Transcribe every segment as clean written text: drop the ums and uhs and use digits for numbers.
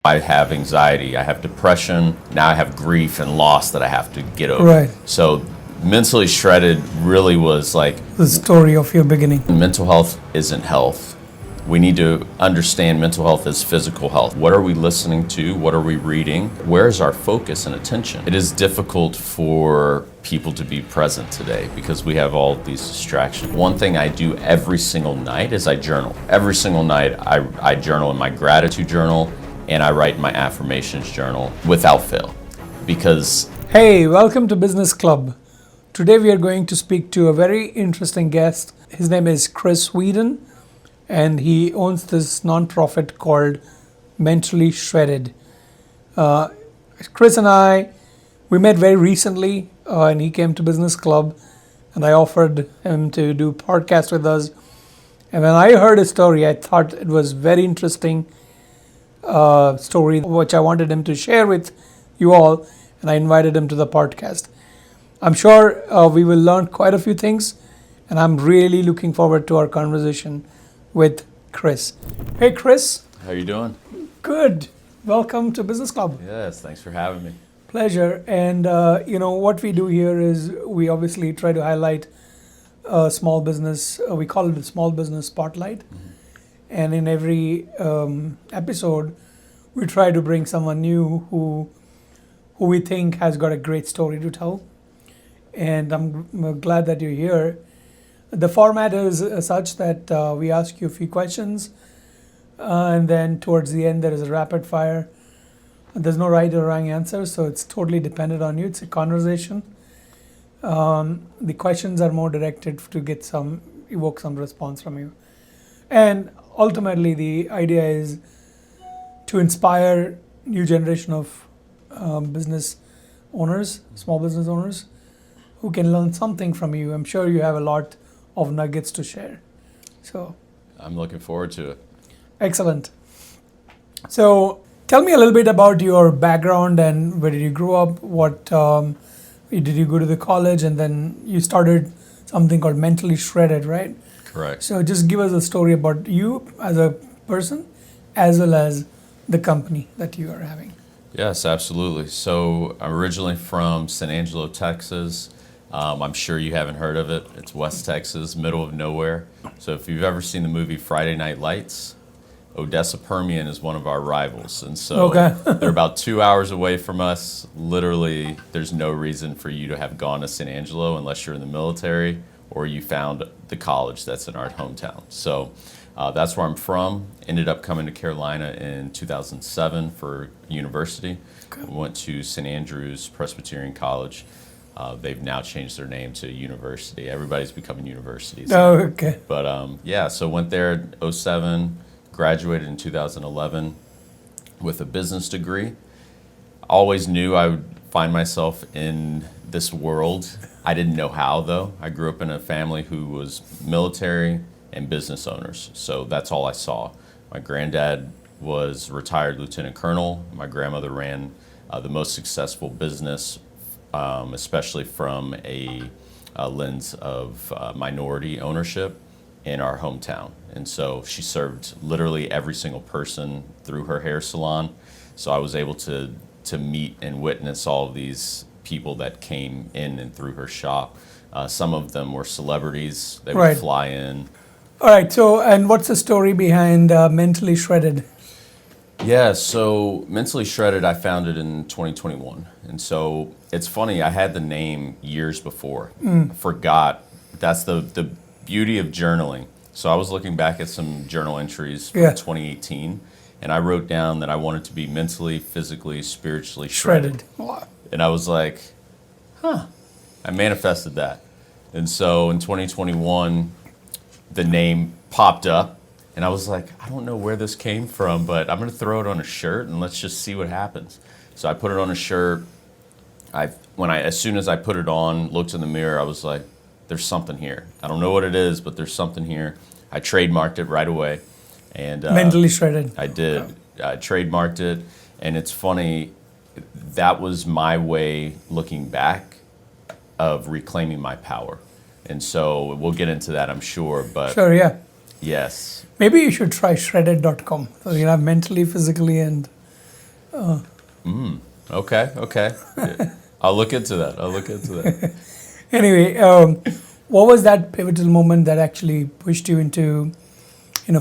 I have anxiety, I have depression, now I have grief and loss that I have to get over. Right. So mentally shredded really was like The story of your beginning. mental health isn't health. We need to understand mental health as physical health. What are we listening to? What are we reading? Where is our focus and attention? It is difficult for people to be present today because we have all these distractions. One thing I do every single night is I journal. Every single night I journal in my gratitude journal and I write in my affirmations journal without fail. Because Hey, welcome to Business Club. Today we are going to speak to a very interesting guest. His name is Chris Weedon, and he owns this nonprofit called Mentally Shredded. Chris and we met very recently, and he came to Business Club, and I offered him to do podcast with us. And when I heard his story, I thought it was very interesting story, which I wanted him to share with you all, and I invited him to the podcast. I'm sure we will learn quite a few things, and I'm really looking forward to our conversation with Chris. Hey, Chris. how you doing? Good. Welcome to Business Club. Yes, thanks for having me. Pleasure. And what we do here is we obviously try to highlight small business. We call it the Small Business Spotlight. And in every episode, we try to bring someone new who we think has got a great story to tell. And I'm glad that you're here. The format is such that we ask you a few questions, and then towards the end there is a rapid fire. There's no right or wrong answer, so it's totally dependent on you. It's a conversation. The questions are more directed to evoke some response from you. And ultimately, the idea is to inspire new generation of business owners, small business owners, who can learn something from you. I'm sure you have a lot of nuggets to share. So, I'm looking forward to it. excellent. So, tell me a little bit about your background and where did you grow up? What did you go to the college, and then you started something called Mentally Shredded, right? Correct. So just give us a story about you as a person, as well as the company that you are having. Yes, absolutely. So I'm originally from San Angelo, Texas. I'm sure you haven't heard of it. It's West Texas, middle of nowhere. So if you've ever seen the movie Friday Night Lights, Odessa Permian is one of our rivals. And so Okay. they're about 2 hours away from us. Literally, there's no reason for you to have gone to San Angelo unless you're in the military or you found the college that's in our hometown. So that's where I'm from. Ended up coming to Carolina in 2007 for university. Okay. Went to St. Andrews Presbyterian College. They've now changed their name to university. Everybody's becoming universities. Oh, okay. But so went there in '07, graduated in 2011 with a business degree. Always knew I would find myself in this world. I didn't know how, though. I grew up in a family who was military and business owners, so that's all I saw. My granddad was retired lieutenant colonel. My grandmother ran the most successful business, especially from a lens of minority ownership in our hometown. And so she served literally every single person through her hair salon. So I was able to meet and witness all of these people that came in and through her shop. Some of them were celebrities. They would Right. fly in. All right. So, and what's the story behind Mentally Shredded? Yeah, so Mentally Shredded, I founded in 2021. And so it's funny, I had the name years before. I forgot. That's the beauty of journaling. So I was looking back at some journal entries from Yeah. 2018, and I wrote down that I wanted to be mentally, physically, spiritually shredded. Wow. And I was like, I manifested that. And so in 2021, the name popped up, and I was like, I don't know where this came from, but I'm going to throw it on a shirt and let's just see what happens. So I put it on a shirt. As soon as I put it on, looked in the mirror, I was like, there's something here. I don't know what it is, but there's something here. I trademarked it right away. And Mentally Shredded. I did. I trademarked it, and it's funny, that was my way, looking back, of reclaiming my power. And so we'll get into that, I'm sure, but Sure, yeah. yes. Maybe you should try shredded.com. So you have mentally, physically, and Okay, okay. Yeah. I'll look into that. I'll look into that. Anyway, what was that pivotal moment that actually pushed you into,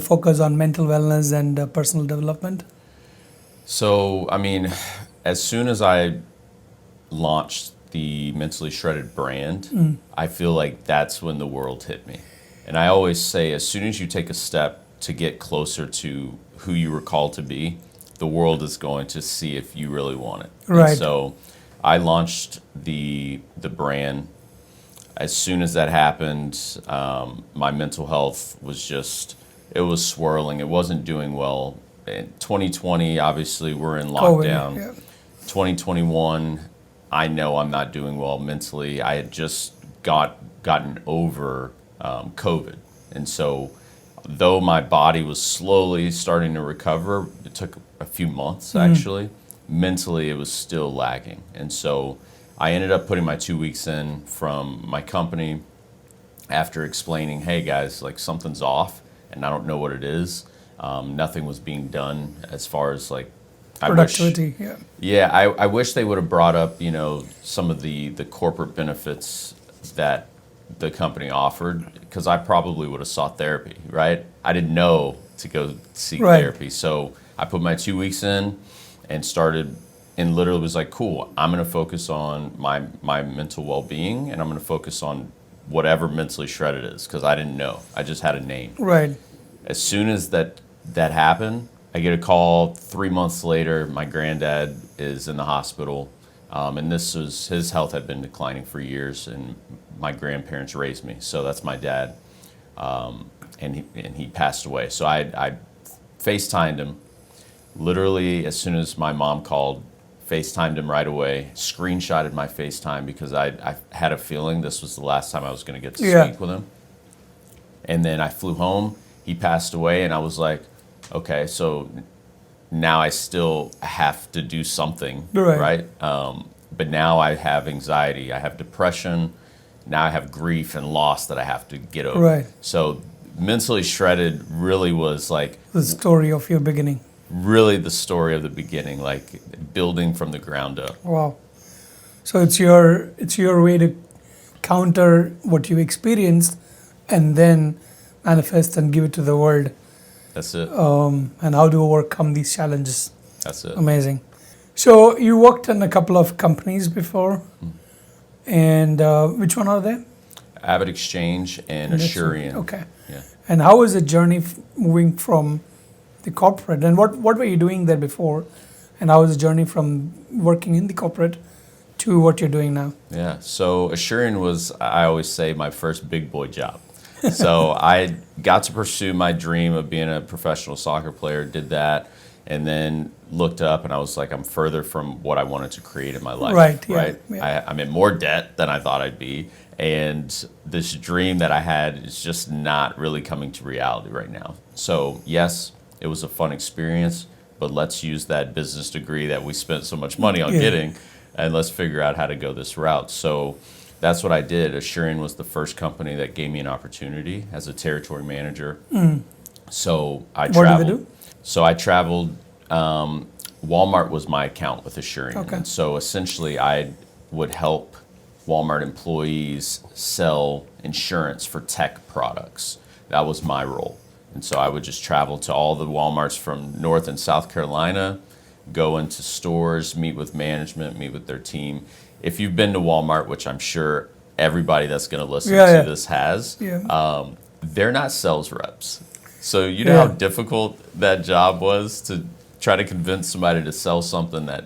focus on mental wellness and personal development? So, I mean, as soon as I launched the Mentally Shredded brand, I feel like that's when the world hit me. And I always say, as soon as you take a step to get closer to who you were called to be, the world is going to see if you really want it. Right. And so I launched the brand. As soon as that happened, my mental health was just, it was swirling. It wasn't doing well. In 2020, obviously, we're in lockdown. COVID, yeah. 2021, I know I'm not doing well mentally. I had just gotten over COVID. And so, though my body was slowly starting to recover, it took a few months actually. Mentally, it was still lagging. And so, I ended up putting my 2 weeks in from my company after explaining, hey guys, like something's off and I don't know what it is. Nothing was being done as far as like Productivity, yeah. Yeah, I wish they would have brought up, some of the corporate benefits that the company offered, because I probably would have sought therapy, right? I didn't know to go seek Right. therapy. So I put my 2 weeks in and started, and literally was like, cool, I'm going to focus on my mental well-being, and I'm going to focus on whatever Mentally Shredded is, because I didn't know. I just had a name. Right. As soon as that happened, I get a call 3 months later. My granddad is in the hospital, and his health had been declining for years, and my grandparents raised me, so that's my dad, and he passed away. So I FaceTimed him, literally as soon as my mom called. FaceTimed him right away, screenshotted my FaceTime because I had a feeling this was the last time I was going to get to Yeah. speak with him. And then I flew home. He passed away, and I was like, okay, so now I still have to do something, Right. But now I have anxiety, I have depression, now I have grief and loss that I have to get over. Right. So Mentally Shredded really was like The story of your beginning. really the story of the beginning, like building from the ground up. Wow. So it's your way to counter what you experienced and then manifest and give it to the world, That's it. and how to overcome these challenges. That's it. Amazing. So you worked in a couple of companies before, and which one are they? Avid Exchange and Assurian. Okay. Yeah. And how was the journey moving from the corporate, and what were you doing there before, and how was the journey from working in the corporate to what you're doing now? Yeah. So Assurian was, I always say, my first big boy job. So I got to pursue my dream of being a professional soccer player, did that, and then looked up and I was like, I'm further from what I wanted to create in my life. Right, yeah, Right. yeah. I'm in more debt than I thought I'd be. And this dream that I had is just not really coming to reality right now. So yes, it was a fun experience, but let's use that business degree that we spent so much money on Yeah. getting, and let's figure out how to go this route. So that's what I did. Assurian was the first company that gave me an opportunity as a territory manager. So I What traveled. do they do? So I traveled. Walmart was my account with Assurian. Okay. And so essentially, I would help Walmart employees sell insurance for tech products. That was my role. And so I would just travel to all the Walmarts from North and South Carolina, go into stores, meet with management, meet with their team. If you've been to Walmart, which I'm sure everybody that's going to listen Yeah. to this has, Yeah. they're not sales reps. So you know Yeah. how difficult that job was to try to convince somebody to sell something that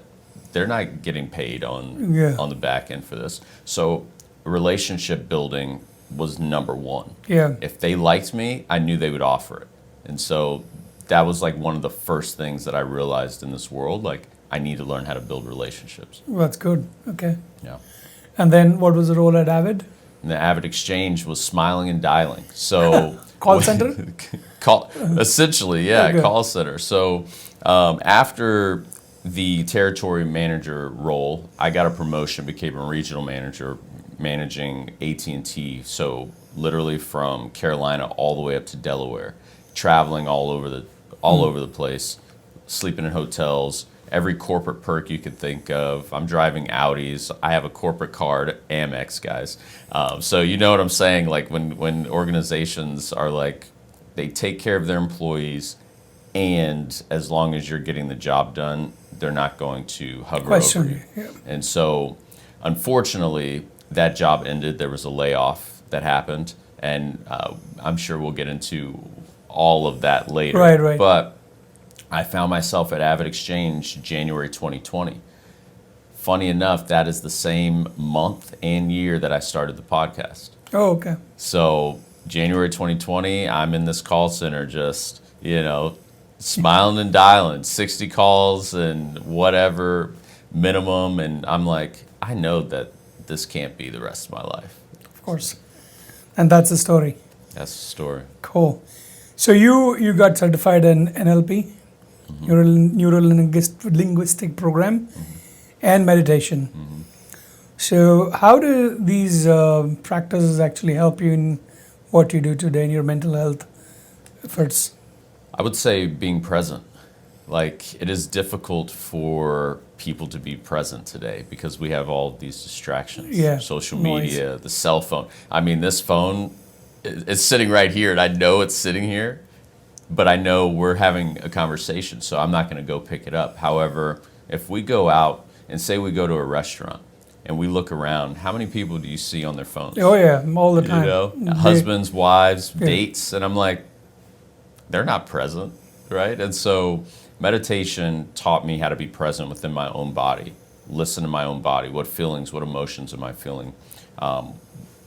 they're not getting paid on Yeah. on the back end for this. So relationship building was number one. Yeah. If they liked me, I knew they would offer it. And so that was like one of the first things that I realized in this world, like I need to learn how to build relationships. That's good. Okay. Yeah. And then what was the role at Avid? And the Avid Exchange was smiling and dialing. So Call center? essentially, yeah, Okay. call center. So after the territory manager role, I got a promotion, became a regional manager, managing AT&T. So literally from Carolina all the way up to Delaware, traveling all over the place, sleeping in hotels, every corporate perk you could think of. I'm driving Audis. I have a corporate card, Amex, guys. So you know what I'm saying? Like when organizations are like, they take care of their employees, and as long as you're getting the job done, they're not going to hover Question over you. you. Yeah. And so, unfortunately, that job ended. There was a layoff that happened, and I'm sure we'll get into all of that later. Right. But I found myself at Avid Exchange January 2020. Funny enough, that is the same month and year that I started the podcast. Oh, okay. So January 2020, I'm in this call center just, smiling and dialing, 60 calls and whatever minimum. And I'm like, I know that this can't be the rest of my life. Of course. And that's the story. That's the story. Cool. So you got certified in NLP, Neuro-Linguistic Program, and meditation. So how do these practices actually help you in what you do today in your mental health efforts? I would say being present. Like, it is difficult for people to be present today because we have all these distractions. Yeah, Social noise. media, the cell phone. I mean, this phone is sitting right here, and I know it's sitting here, but I know we're having a conversation, so I'm not going to go pick it up. However, if we go out and say we go to a restaurant and we look around, how many people do you see on their phones? Oh yeah, all the time. Husbands, wives, dates, and I'm like, they're not present, right? And so meditation taught me how to be present within my own body, listen to my own body, what feelings, what emotions am I feeling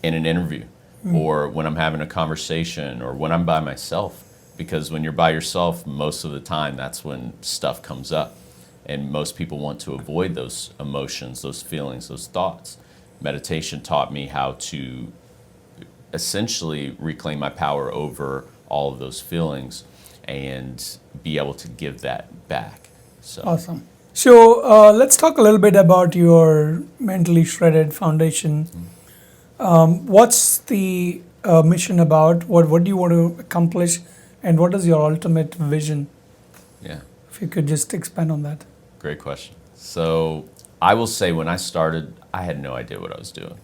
in an interview, or when I'm having a conversation, or when I'm by myself. Because when you're by yourself, most of the time, that's when stuff comes up. And most people want to avoid those emotions, those feelings, those thoughts. Meditation taught me how to essentially reclaim my power over all of those feelings and be able to give that back. So. Awesome. So let's talk a little bit about your Mentally Shredded Foundation. What's the mission about? What do you want to accomplish? And what is your ultimate vision? Yeah. If you could just expand on that. Great question. So I will say when I started, I had no idea what I was doing,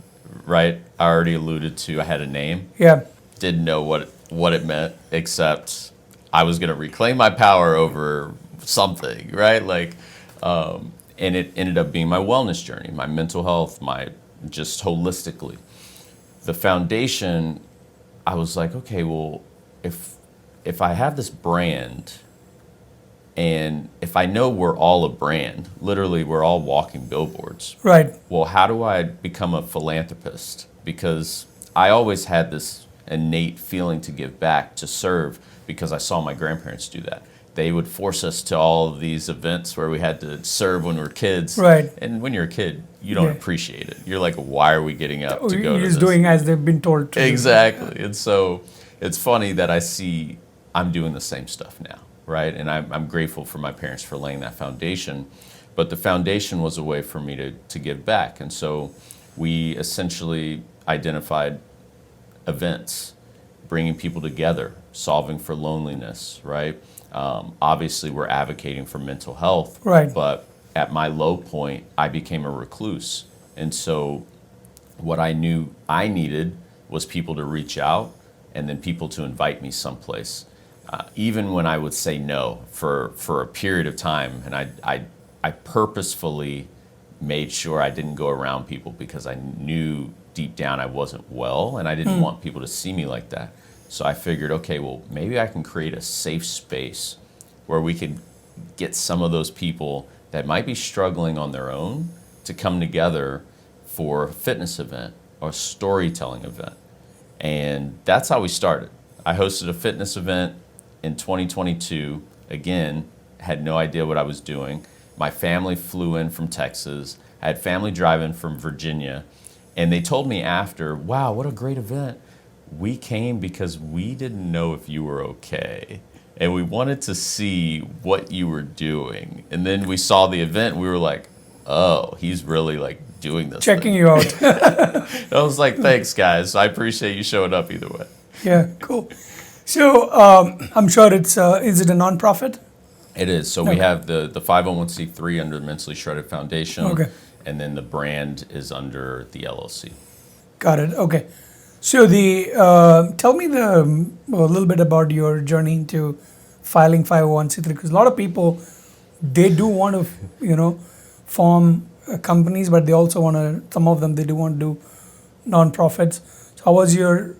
right? I already alluded to I had a name. Yeah. Didn't know what it meant, except I was going to reclaim my power over something, right? Like, and it ended up being my wellness journey, my mental health, my just holistically. The foundation, I was like, okay, well, if I have this brand, and if I know we're all a brand, literally we're all walking billboards. Right. Well, how do I become a philanthropist? Because I always had this innate feeling to give back, to serve, because I saw my grandparents do that. They would force us to all of these events where we had to serve when we were kids. Right. And when you're a kid, you don't appreciate it. You're like, why are we getting up to go to You're this? just doing as they've been told to do. Exactly. And so it's funny that I see I'm doing the same stuff now, right? And I'm grateful for my parents for laying that foundation. But the foundation was a way for me to give back. And so we essentially identified events, bringing people together, solving for loneliness, right? Obviously, we're advocating for mental health. Right. But at my low point, I became a recluse. And so what I knew I needed was people to reach out and then people to invite me someplace. Even when I would say no for a period of time, and I purposefully made sure I didn't go around people because I knew deep down I wasn't well, and I didn't want people to see me like that. So I figured, okay, well, maybe I can create a safe space where we could get some of those people that might be struggling on their own to come together for a fitness event or a storytelling event. And that's how we started. I hosted a fitness event in 2022. Again, had no idea what I was doing. My family flew in from Texas. I had family drive in from Virginia. And they told me after, wow, what a great event. We came because we didn't know if you were okay. And we wanted to see what you were doing. And then we saw the event. And we were like, oh, he's really like doing this. Checking you out. I was like, thanks, guys. I appreciate you showing up either way. Yeah, cool. So I'm sure it's, is it a nonprofit? It is. So we Okay. have the 501c3 under the Mentally Shredded Foundation, Okay. and then the brand is under the LLC. Got it. Okay. So tell me a little bit about your journey into filing 501c3, because a lot of people, they do want to, form companies, but they also want to, some of them, they do want to do nonprofits. So how was your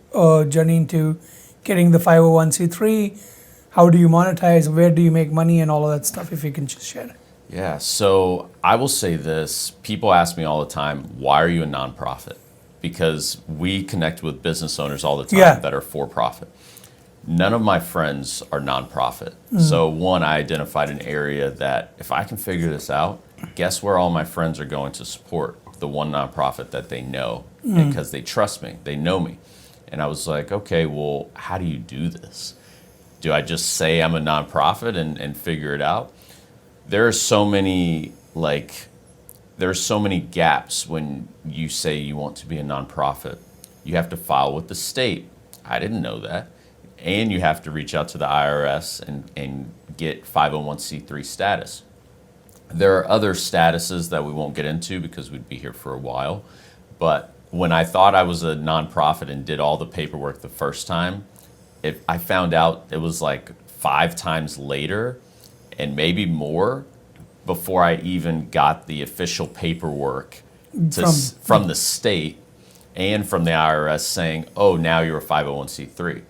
journey into getting the 501c3? How do you monetize? Where do you make money and all of that stuff, if you can just share? Yeah, so I will say this. People ask me all the time, why are you a nonprofit? Because we connect with business owners all the time Yeah. that are for profit. None of my friends are nonprofit. So one, I identified an area that if I can figure this out, guess where all my friends are going to support? The one nonprofit that they know because they trust me, they know me. And I was like, okay, well, how do you do this? Do I just say I'm a nonprofit and figure it out? There are so many there's so many gaps when you say you want to be a nonprofit. You have to file with the state. I didn't know that. And you have to reach out to the IRS and get 501c3 status. There are other statuses that we won't get into because we'd be here for a while. But when I thought I was a nonprofit and did all the paperwork the first time, I found out it was like 5 times later and maybe more before I even got the official paperwork from the state and from the IRS saying, oh, now you're a 501c3.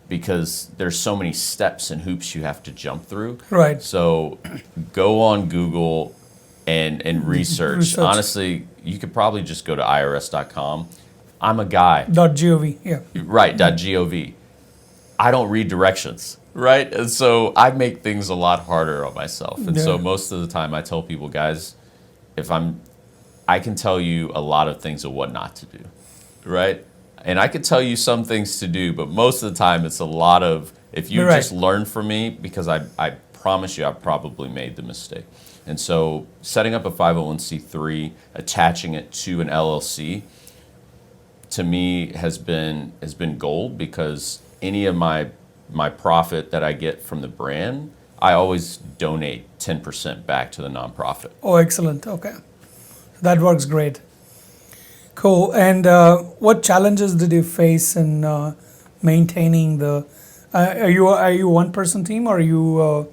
Because there's so many steps and hoops you have to jump through. Right. So go on Google and research. Honestly, you could probably just go to irs.com. I'm a guy. .gov, yeah. Right, .gov. I don't read directions, right? And so I make things a lot harder on myself. And so Yeah. most of the time I tell people, guys, I can tell you a lot of things of what not to do, right? And I could tell you some things to do, but most of the time it's a lot of, if you Right. just learn from me, because I promise you I've probably made the mistake. And so setting up a 501c3, attaching it to an LLC, to me has been gold, because any of my profit that I get from the brand, I always donate 10% back to the nonprofit. Oh, excellent. Okay. That works great. Cool. And what challenges did you face in maintaining the? Are you a one-person team, or do you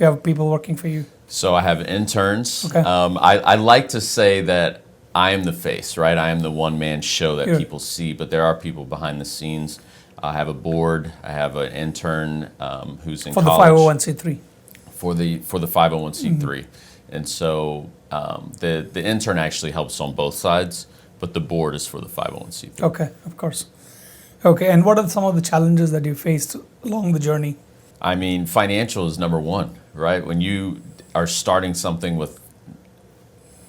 have people working for you? So I have interns. Okay. I like to say that I am the face, right? I am the one-man show that Yeah. people see, but there are people behind the scenes. I have a board. I have an intern who's in For the college 501c3. for the 501c3, and so the intern actually helps on both sides, but the board is for the 501c3. Okay, of course. Okay, and what are some of the challenges that you faced along the journey? I mean, financial is number one, right? When you are starting something with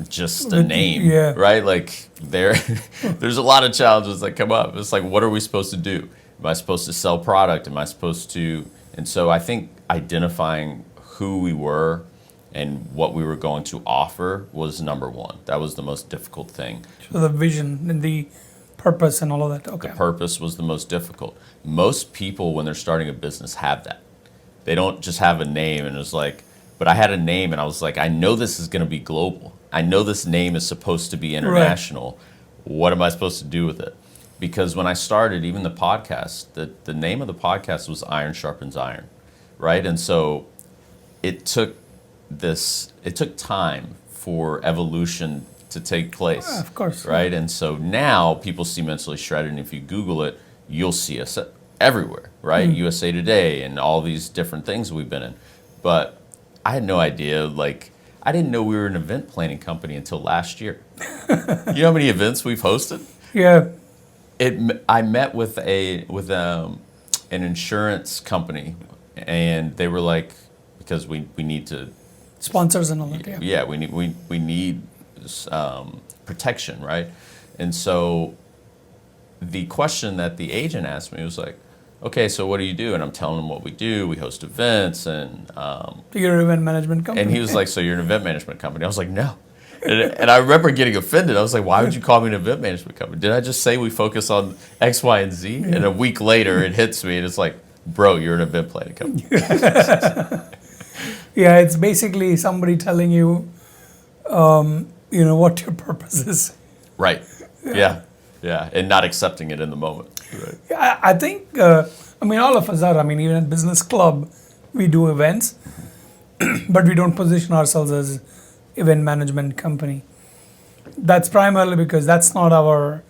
just a name, Yeah. right? Like there's a lot of challenges that come up. It's like, what are we supposed to do? Am I supposed to sell product? Am I supposed to? And so I think identifying who we were and what we were going to offer was number one. That was the most difficult thing. So the vision and the purpose and all of that. Okay. The purpose was the most difficult. Most people, when they're starting a business, have that. They don't just have a name and it's like, but I had a name and I was like, I know this is going to be global. I know this name is supposed to be international. Right. What am I supposed to do with it? Because when I started, even the podcast, the name of the podcast was Iron Sharpens Iron, right? And so it took time for evolution to take place. Yeah, of course. Right? And so now people see Mentally Shredded, and if you Google it, you'll see us everywhere, right? USA Today and all these different things we've been in. But I had no idea, I didn't know we were an event planning company until last year. You know how many events we've hosted? Yeah. I met with an insurance company, and they were like, because we need to Sponsors and all that. Yeah. yeah, we need protection, right? And so the question that the agent asked me was like, okay, so what do you do? And I'm telling him what we do. We host events, and You're an event management company. and he was like, so you're an event management company? I was like, no. And I remember getting offended. I was like, why would you call me an event management company? Did I just say we focus on X, Y, and Z? Yeah. And a week later, it hits me, and it's like, bro, you're an event planning company. Yeah, it's basically somebody telling you, what your purpose is. Right. Yeah. Yeah. And not accepting it in the moment. Right. I think, all of us are. I mean, even at Business Club, we do events, but we don't position ourselves as event management company. That's primarily because that's not our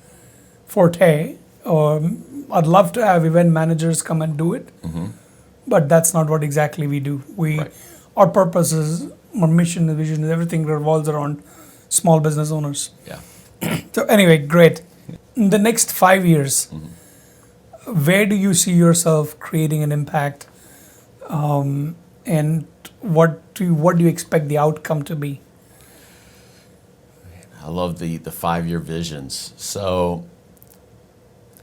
forte. I'd love to have event managers come and do it, but that's not what exactly we do. Right. Our purpose is, our mission, vision, everything revolves around small business owners. Yeah. So anyway, great. In the next 5 years, where do you see yourself creating an impact, and what do you expect the outcome to be? I love the 5-year visions. So,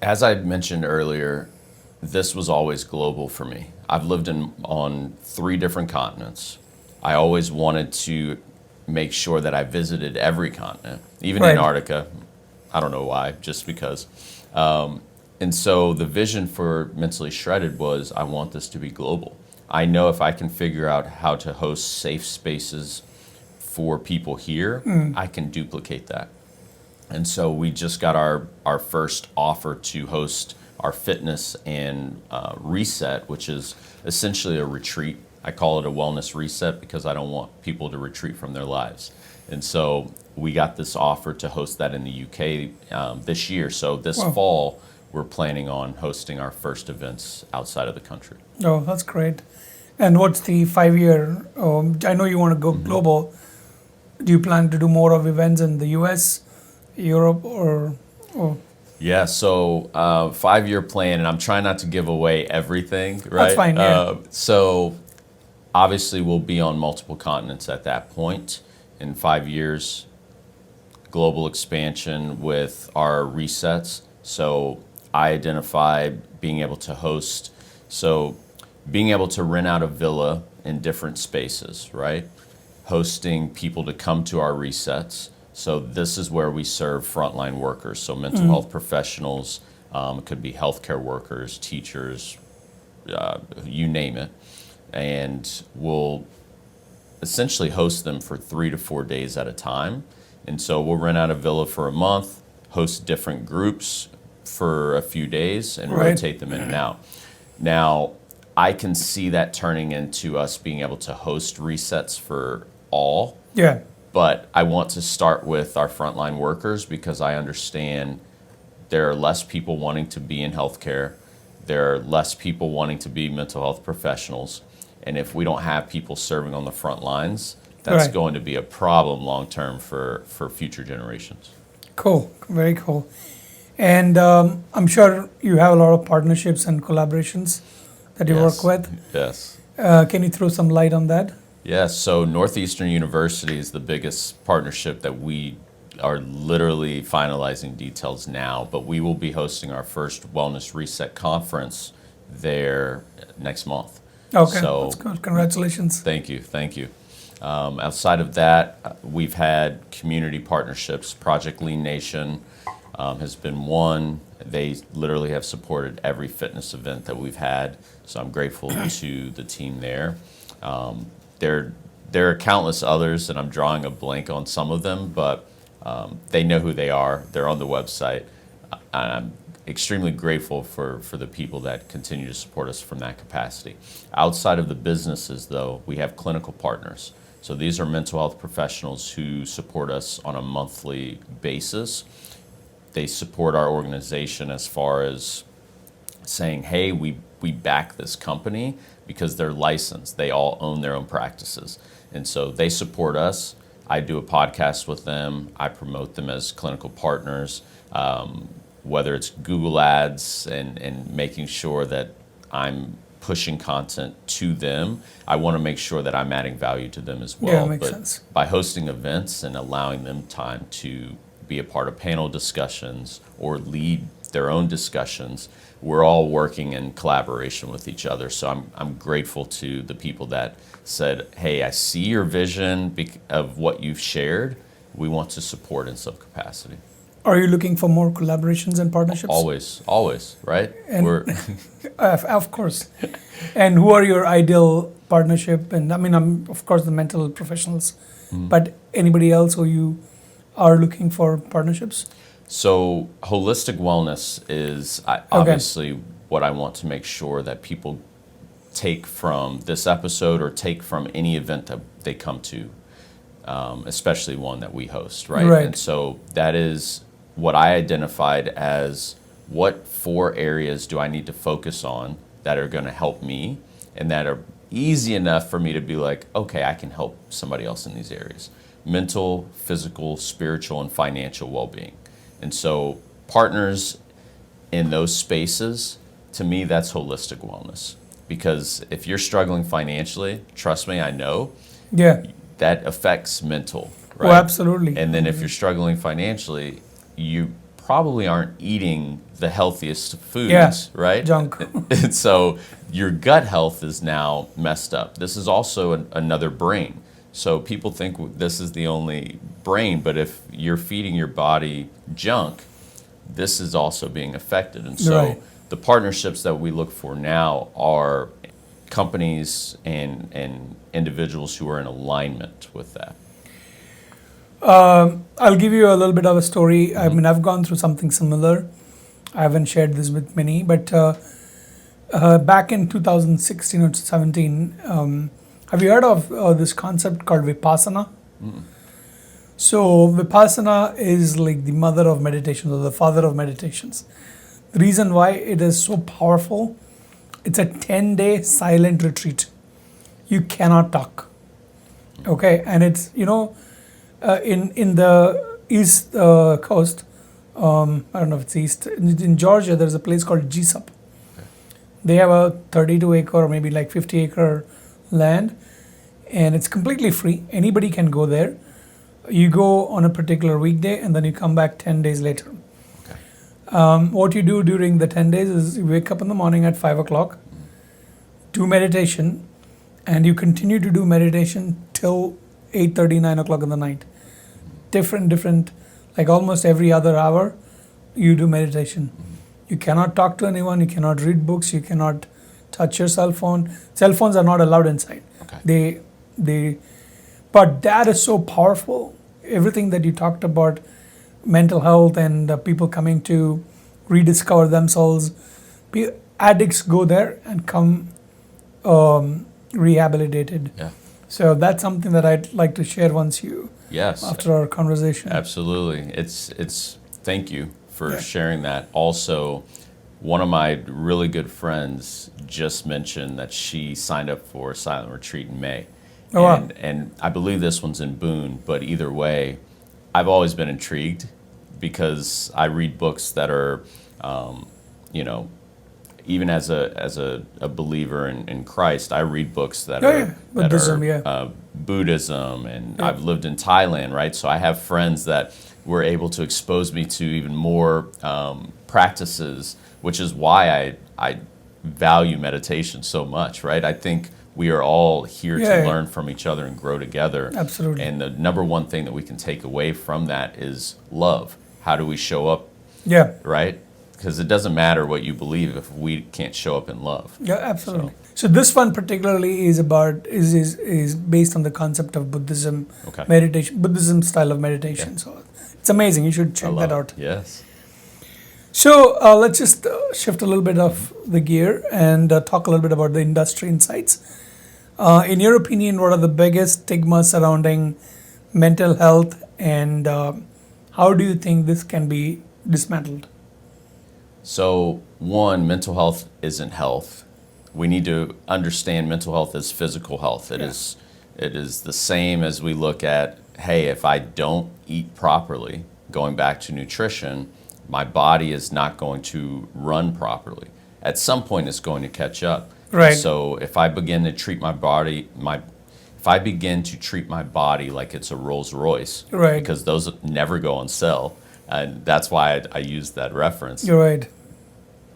as I mentioned earlier, this was always global for me. I've lived on 3 different continents. I always wanted to make sure that I visited every continent, even Right. Antarctica. I don't know why, just because. And so the vision for Mentally Shredded was I want this to be global. I know if I can figure out how to host safe spaces for people here, I can duplicate that. And so we just got our first offer to host our fitness and reset, which is essentially a retreat. I call it a wellness reset because I don't want people to retreat from their lives. And so we got this offer to host that in the UK this year. So this Wow. fall, we're planning on hosting our first events outside of the country. Oh, that's great. And what's the 5 year? I know you want to go global. Do you plan to do more of events in the US, Europe, or? Yeah, so 5-year plan, and I'm trying not to give away everything, right? That's fine, yeah. So obviously we'll be on multiple continents at that point. In 5 years, global expansion with our resets. So I identify being able to host, so being able to rent out a villa in different spaces, right? Hosting people to come to our resets. So this is where we serve frontline workers, so mental health professionals, it could be healthcare workers, teachers, you name it. And we'll essentially host them for 3 to 4 days at a time. And so we'll rent out a villa for a month, host different groups for a few days, and Right. rotate them in and out. Now, I can see that turning into us being able to host resets for all, Yeah. but I want to start with our frontline workers because I understand there are less people wanting to be in healthcare. There are less people wanting to be mental health professionals. And if we don't have people serving on the front lines, that's Right. going to be a problem long term for future generations. Cool. Very cool. And I'm sure you have a lot of partnerships and collaborations that you work Yes. with. Yes. Can you throw some light on that? Yes, so Northeastern University is the biggest partnership that we are literally finalizing details now, but we will be hosting our first Wellness Reset conference there next month. Okay, So that's good. Congratulations. thank you, thank you. Outside of that, we've had community partnerships. Project Lean Nation has been one. They literally have supported every fitness event that we've had, so I'm grateful to the team there. There are countless others, and I'm drawing a blank on some of them, but they know who they are. They're on the website. I'm extremely grateful for the people that continue to support us from that capacity. Outside of the businesses, though, we have clinical partners. So these are mental health professionals who support us on a monthly basis. They support our organization as far as saying, hey, we back this company because they're licensed. They all own their own practices. And so they support us. I do a podcast with them. I promote them as clinical partners, whether it's Google Ads and making sure that I'm pushing content to them. I want to make sure that I'm adding value to them as well. Yeah, makes But sense. by hosting events and allowing them time to be a part of panel discussions or lead their own discussions, we're all working in collaboration with each other. So I'm grateful to the people that said, hey, I see your vision of what you've shared. We want to support in some capacity. Are you looking for more collaborations and partnerships? Always, right? And We're of course. And who are your ideal partnership? And I mean, I'm of course the mental professionals, but anybody else who you are looking for partnerships? So holistic wellness is obviously what I want to make sure that people take from this episode or take from any event that they come to, especially one that we host, right? Right. And so that is what I identified as what 4 areas do I need to focus on that are going to help me and that are easy enough for me to be like, okay, I can help somebody else in these areas. Mental, physical, spiritual, and financial well-being. And so partners in those spaces, to me, that's holistic wellness. Because if you're struggling financially, trust me, I know, Yeah. that affects mental, right? Oh, absolutely. And then if you're struggling financially, you probably aren't eating the healthiest foods, Yeah, right? junk. And so your gut health is now messed up. This is also another brain. So people think this is the only brain, but if you're feeding your body junk, this is also being affected. And so Right. the partnerships that we look for now are companies and individuals who are in alignment with that. I'll give you a little bit of a story. I mean, I've gone through something similar. I haven't shared this with many, but back in 2016 or 17, have you heard of this concept called Vipassana? So Vipassana is like the mother of meditations or the father of meditations. The reason why it is so powerful, it's a 10-day silent retreat. You cannot talk. Okay, and it's, in the East Coast, I don't know if it's East, in Georgia, there's a place called Jesup. They have a 32-acre or maybe like 50-acre land, and it's completely free. Anybody can go there. You go on a particular weekday, and then you come back 10 days later. What you do during the 10 days is you wake up in the morning at 5 o'clock, do meditation, and you continue to do meditation till 8:30, 9 o'clock in the night. Different, like almost every other hour, you do meditation. You cannot talk to anyone, you cannot read books, you cannot touch your cell phone. Cell phones are not allowed inside. But that is so powerful. Everything that you talked about, mental health and people coming to rediscover themselves, addicts go there and come rehabilitated. Yeah. So that's something that I'd like to share once you, Yes. after our conversation. Absolutely. It's thank you for sharing that. Also, one of my really good friends just mentioned that she signed up for a silent retreat in May. Oh, wow. And I believe this one's in Boone, but either way, I've always been intrigued because I read books that are, even as a believer in Christ, I read books that are Buddhism, Buddhism, and I've lived in Thailand, right? So I have friends that were able to expose me to even more practices, which is why I value meditation so much, right? I think we are all here to learn from each other and grow together. Absolutely. And the number one thing that we can take away from that is love. How do we show up, Yeah. right? Because it doesn't matter what you believe if we can't show up in love. Yeah, absolutely. So this one particularly is about is based on the concept of Buddhism meditation, Buddhism style of meditation. So it's amazing. You should check that out. Yes. So let's just shift a little bit of the gear and talk a little bit about the industry insights. In your opinion, what are the biggest stigmas surrounding mental health, and how do you think this can be dismantled? So, one, mental health isn't health. We need to understand mental health as physical health. It is the same as we look at, hey, if I don't eat properly, going back to nutrition, my body is not going to run properly. At some point, it's going to catch up. Right. So if I begin to treat my body, if I begin to treat my body like it's a Rolls Royce, Right. because those never go on sale, and that's why I used that reference. You're right.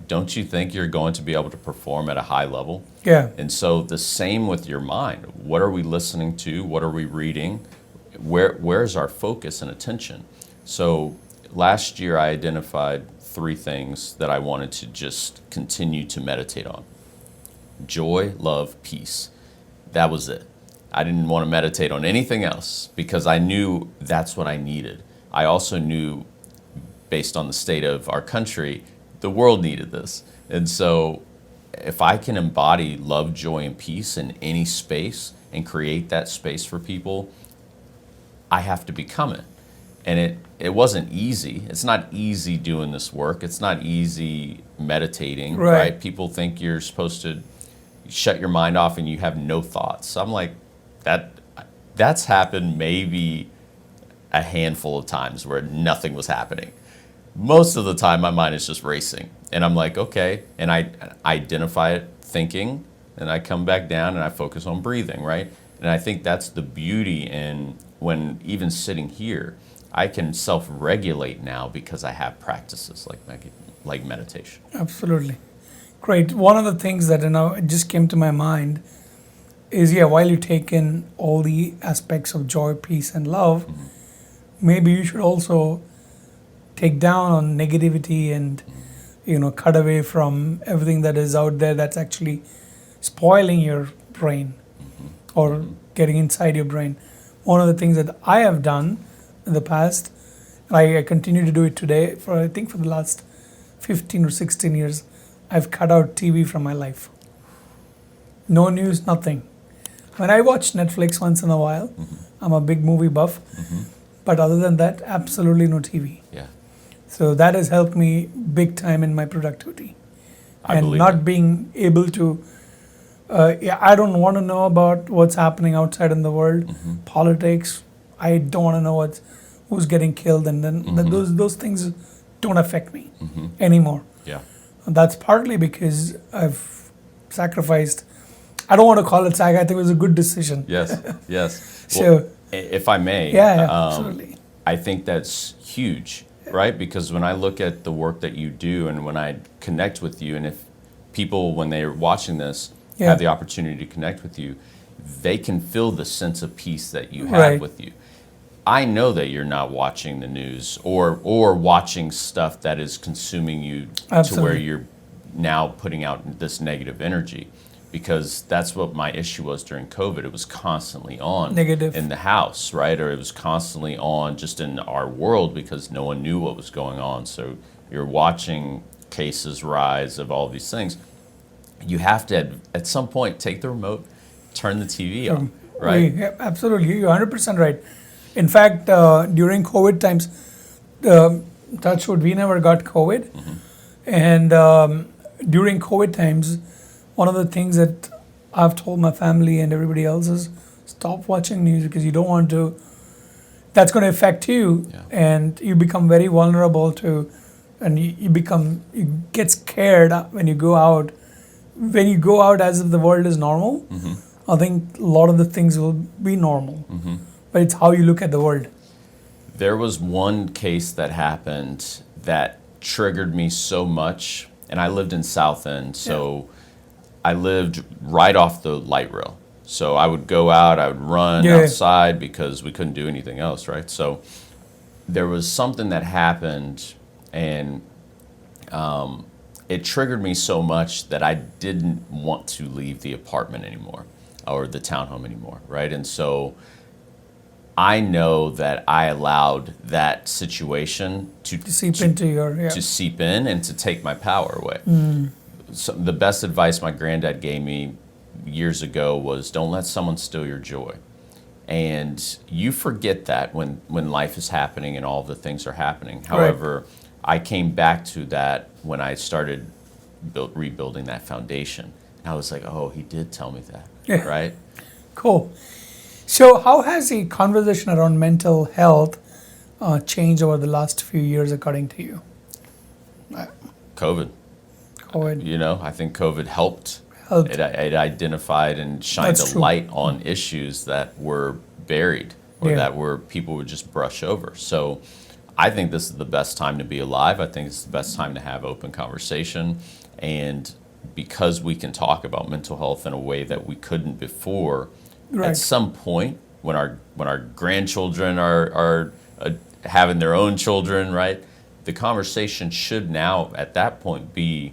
Don't you think you're going to be able to perform at a high level? Yeah. And so the same with your mind. What are we listening to? What are we reading? Where's our focus and attention? So last year I identified 3 things that I wanted to just continue to meditate on: joy, love, peace. That was it. I didn't want to meditate on anything else because I knew that's what I needed. I also knew, based on the state of our country, the world needed this. And so if I can embody love, joy, and peace in any space and create that space for people, I have to become it. And it wasn't easy. It's not easy doing this work. It's not easy meditating, right? People think you're supposed to shut your mind off and you have no thoughts. I'm like, that's happened maybe a handful of times where nothing was happening. Most of the time my mind is just racing. And I'm like, okay. And I identify it thinking, and I come back down and I focus on breathing, right? And I think that's the beauty in when even sitting here, I can self-regulate now because I have practices like meditation. Absolutely. Great. One of the things that it just came to my mind is, while you take in all the aspects of joy, peace, and love, maybe you should also take down on negativity and cut away from everything that is out there that's actually spoiling your brain or getting inside your brain. One of the things that I have done in the past, and I continue to do it today, for the last 15 or 16 years, I've cut out TV from my life. No news, nothing. When I watch Netflix once in a while, I'm a big movie buff, but other than that, absolutely no TV. Yeah. So that has helped me big time in my productivity. And not being able to, I don't want to know about what's happening outside in the world, politics. I don't want to know who's getting killed, and then those things don't affect me anymore. Yeah. And that's partly because I've sacrificed. I don't want to call it I think it was a good decision. Yes, yes. So, well, if I may, absolutely. I think that's huge, right? Because when I look at the work that you do and when I connect with you, and if people, when they're watching this, have the opportunity to connect with you, they can feel the sense of peace that you have with you. I know that you're not watching the news or watching stuff that is consuming you to where you're now putting out this negative energy, because that's what my issue was during COVID. It was constantly on negative in the house, right? Or it was constantly on just in our world because no one knew what was going on. So you're watching cases rise of all these things. You have to, at some point, take the remote, turn the TV on, right? Yeah, absolutely. You're 100% right. In fact, during COVID times, touch wood, we never got COVID. And during COVID times, one of the things that I've told my family and everybody else is stop watching news because you don't want to, that's going to affect you, and you become very vulnerable to, and you get scared when you go out. When you go out as if the world is normal, I think a lot of the things will be normal. But it's how you look at the world. There was one case that happened that triggered me so much, and I lived in South End, so I lived right off the light rail. So I would go out, I would run outside because we couldn't do anything else, right? So there was something that happened, and it triggered me so much that I didn't want to leave the apartment anymore or the townhome anymore, right? And so I know that I allowed that situation to seep into your to seep in and to take my power away. So the best advice my granddad gave me years ago was, don't let someone steal your joy. And you forget that when life is happening and all the things are happening. However, I came back to that when I started rebuilding that foundation. And I was like, oh, he did tell me that, right? Cool. So how has the conversation around mental health changed over the last few years, according to you? COVID. I think COVID helped. It identified and shined a light on issues that were buried or that people would just brush over. So I think this is the best time to be alive. I think it's the best time to have open conversation. And because we can talk about mental health in a way that we couldn't before, at some point when our grandchildren are having their own children, right? The conversation should now, at that point, be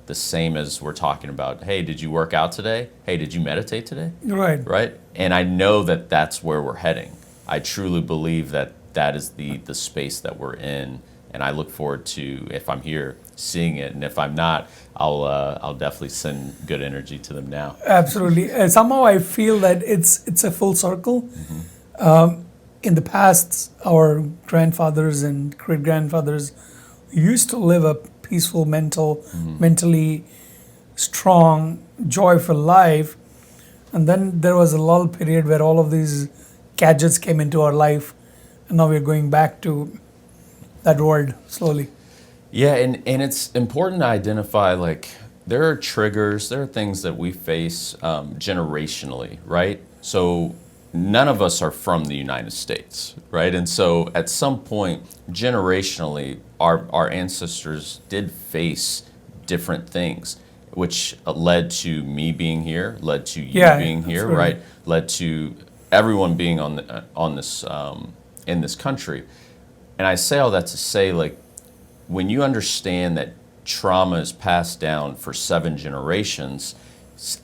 the same as we're talking about. Hey, did you work out today? Hey, did you meditate today? Right. Right? And I know that that's where we're heading. I truly believe that that is the space that we're in, and I look forward to, if I'm here, seeing it, and if I'm not, I'll definitely send good energy to them now. Absolutely. Somehow I feel that it's a full circle. In the past, our grandfathers and great grandfathers used to live a peaceful, mentally strong, joyful life, and then there was a lull period where all of these gadgets came into our life, and now we're going back to that world slowly. Yeah, and it's important to identify, like, there are triggers, there are things that we face generationally, right? So none of us are from the United States, right? And so at some point, generationally, our ancestors did face different things, which led to me being here, led to you being here, absolutely. right? Led to everyone being on this in this country. And I say all that to say, like, when you understand that trauma is passed down for 7 generations,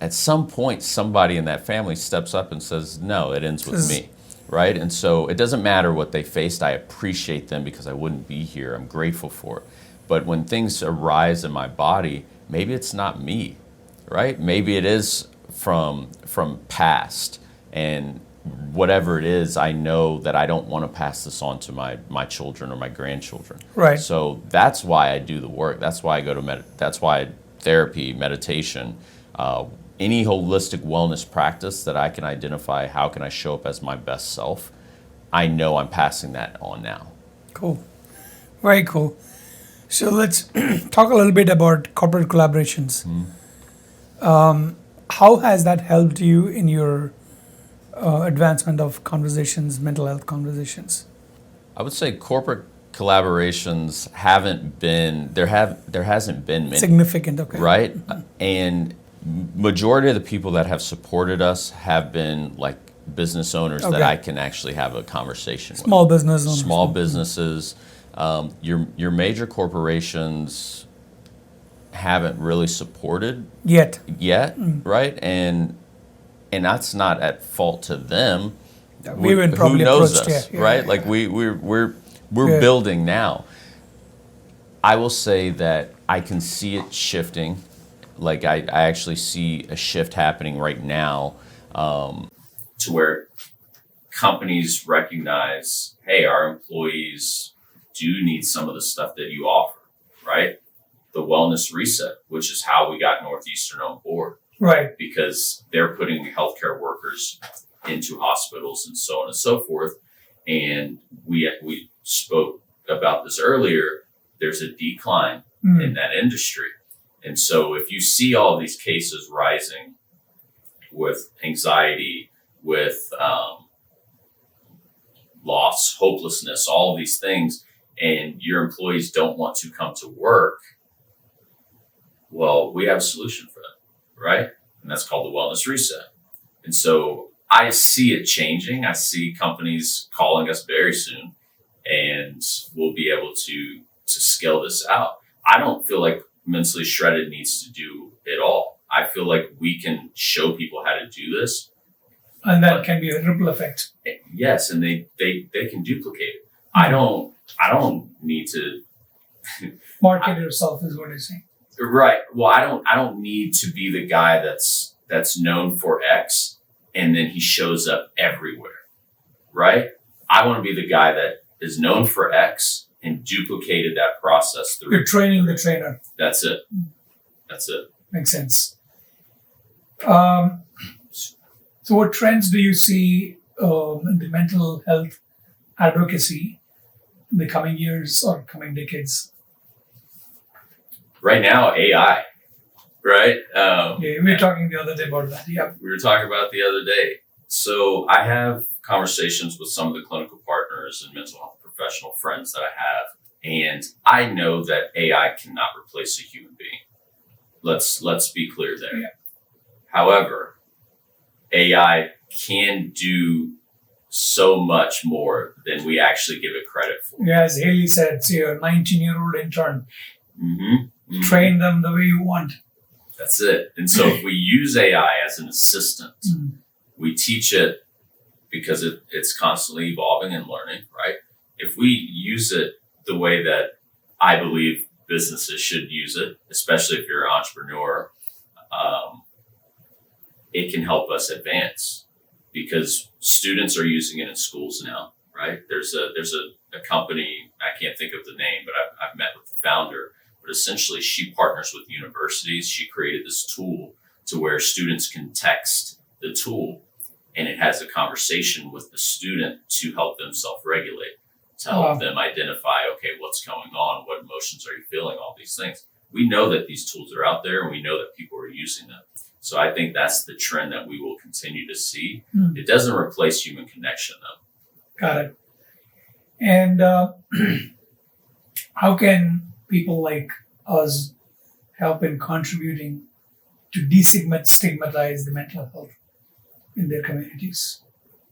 at some point somebody in that family steps up and says, no, it ends with me, right? And so it doesn't matter what they faced. I appreciate them because I wouldn't be here. I'm grateful for it. But when things arise in my body, maybe it's not me, right? Maybe it is from past, and whatever it is, I know that I don't want to pass this on to my children or my grandchildren. Right. So that's why I do the work. That's why I go to that's why therapy, meditation, any holistic wellness practice that I can identify how can I show up as my best self, I know I'm passing that on now. Cool. Very cool. So let's talk a little bit about corporate collaborations. How has that helped you in your advancement of conversations, mental health conversations? I would say corporate collaborations haven't been there hasn't been many, Significant, okay. right? And majority of the people that have supported us have been like business owners that I can actually have a conversation with. Small business owners. Small businesses. Your major corporations haven't really supported Yet. right? And that's not at fault to them. We've been probably Who knows approached, us, yeah, right? yeah, Like we're Yeah. building now. I will say that I can see it shifting. Like I actually see a shift happening right now, to where companies recognize, hey, our employees do need some of the stuff that you offer, right? The wellness reset, which is how we got Northeastern on board, Right. because they're putting healthcare workers into hospitals and so on and so forth. And we spoke about this earlier. There's a decline in that industry. And so if you see all these cases rising with anxiety, with loss, hopelessness, all of these things, and your employees don't want to come to work, well, we have a solution for that, right? And that's called the wellness reset. And so I see it changing. I see companies calling us very soon, and we'll be able to scale this out. I don't feel like Mentally Shredded needs to do it all. I feel like we can show people how to do this. And that can be a ripple effect. Yes, and they can duplicate it. I don't need to Market yourself is what you're saying. Right. Well, I don't need to be the guy that's known for X and then he shows up everywhere. Right? I want to be the guy that is known for X and duplicated that process through. You're training the trainer. That's it. That's it. Makes sense. So what trends do you see in the mental health advocacy in the coming years or coming decades? Right now, AI, right? Yeah, we were talking the other day about that. Yeah. We were talking about the other day. So I have conversations with some of the clinical partners and mental health professional friends that I have, and I know that AI cannot replace a human being. Let's be clear there. Yeah. However, AI can do so much more than we actually give it credit for. Yeah, as Haley said, see, your 19-year-old intern, Mm-hmm. train them the way you want. That's it. And so if we use AI as an assistant, we teach it because it's constantly evolving and learning, right? If we use it the way that I believe businesses should use it, especially if you're an entrepreneur, it can help us advance because students are using it in schools now, right? There's a company, I can't think of the name, but I've met with the founder. But essentially, she partners with universities. She created this tool to where students can text the tool and it has a conversation with the student to help them self-regulate, to help them identify, okay, what's going on? What emotions are you feeling? All these things. We know that these tools are out there and we know that people are using them. So I think that's the trend that we will continue to see. It doesn't replace human connection, though. Got it. And how can people like us help in contributing to destigmatize the mental health in their communities?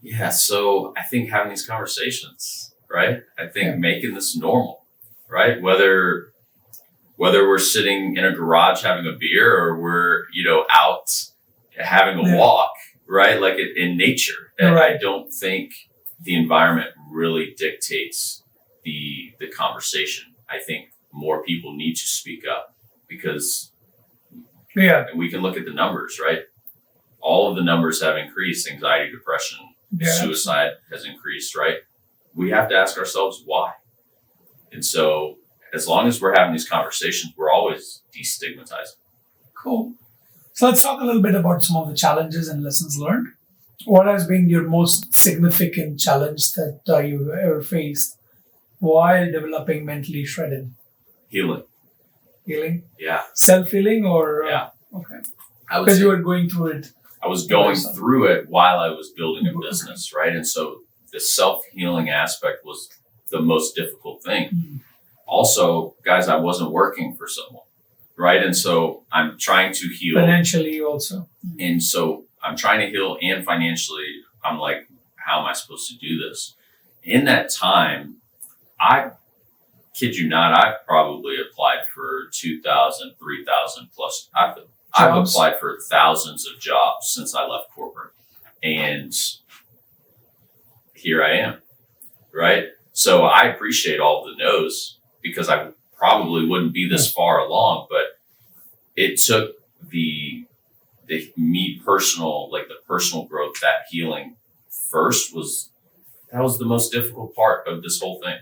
Yeah, so I think having these conversations, right? I think making this normal, right? Whether we're sitting in a garage having a beer or we're, out having a walk, right? Like in nature. And I don't think the environment really dictates the conversation. I think more people need to speak up because we can look at the numbers, right? All of the numbers have increased. Anxiety, depression, suicide has increased, right? We have to ask ourselves why. And so as long as we're having these conversations, we're always destigmatizing. Cool. So let's talk a little bit about some of the challenges and lessons learned. What has been your most significant challenge that you've ever faced while developing Mentally Shredded? Healing. Healing? Yeah. Self-healing or? Yeah. Okay. Because you were going through it. I was going through it while I was building a business, right? And so the self-healing aspect was the most difficult thing. Also, guys, I wasn't working for someone, right? And so I'm trying to heal. Financially also. And so I'm trying to heal and financially, I'm like, how am I supposed to do this? In that time, I kid you not, I've probably applied for 2,000, 3,000 plus. I've applied for thousands of jobs since I left corporate. And here I am, right? So I appreciate all the no's because I probably wouldn't be this far along, but it took the personal growth, that healing first was the most difficult part of this whole thing.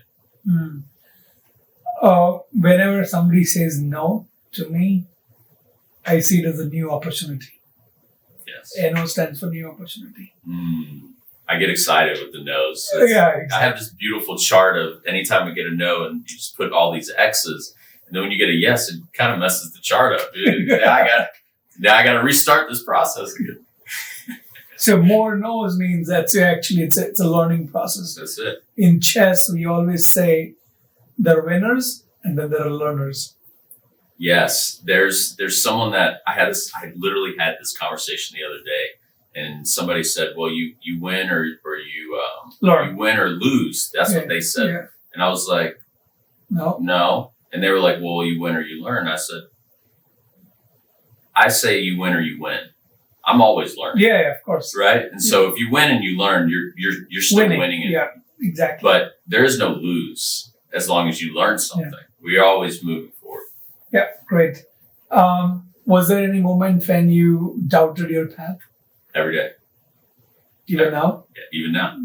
Whenever somebody says no to me, I see it as a new opportunity. Yes. NO stands for new opportunity. I get excited with the no's. Exactly. I have this beautiful chart of anytime I get a no and you just put all these X's. And then when you get a yes, it kind of messes the chart up. Dude. Now I got to restart this process again. So more no's means that's actually it's a learning process. That's it. In chess, we always say there are winners and then there are learners. Yes, there's someone that I literally had this conversation the other day, and somebody said, "Well, you win or you learn. You win or lose." That's what they said, and I was like, "No," and they were like, "Well, you win or you learn." I said, "I say you win or you win. I'm always learning." Yeah, of course. Right, and so if you win and you learn, you're still winning it. Yeah, exactly. But there is no lose as long as you learn something. We are always moving forward. Yeah, great. Was there any moment when you doubted your path? Every day. Even now? Yeah, even now.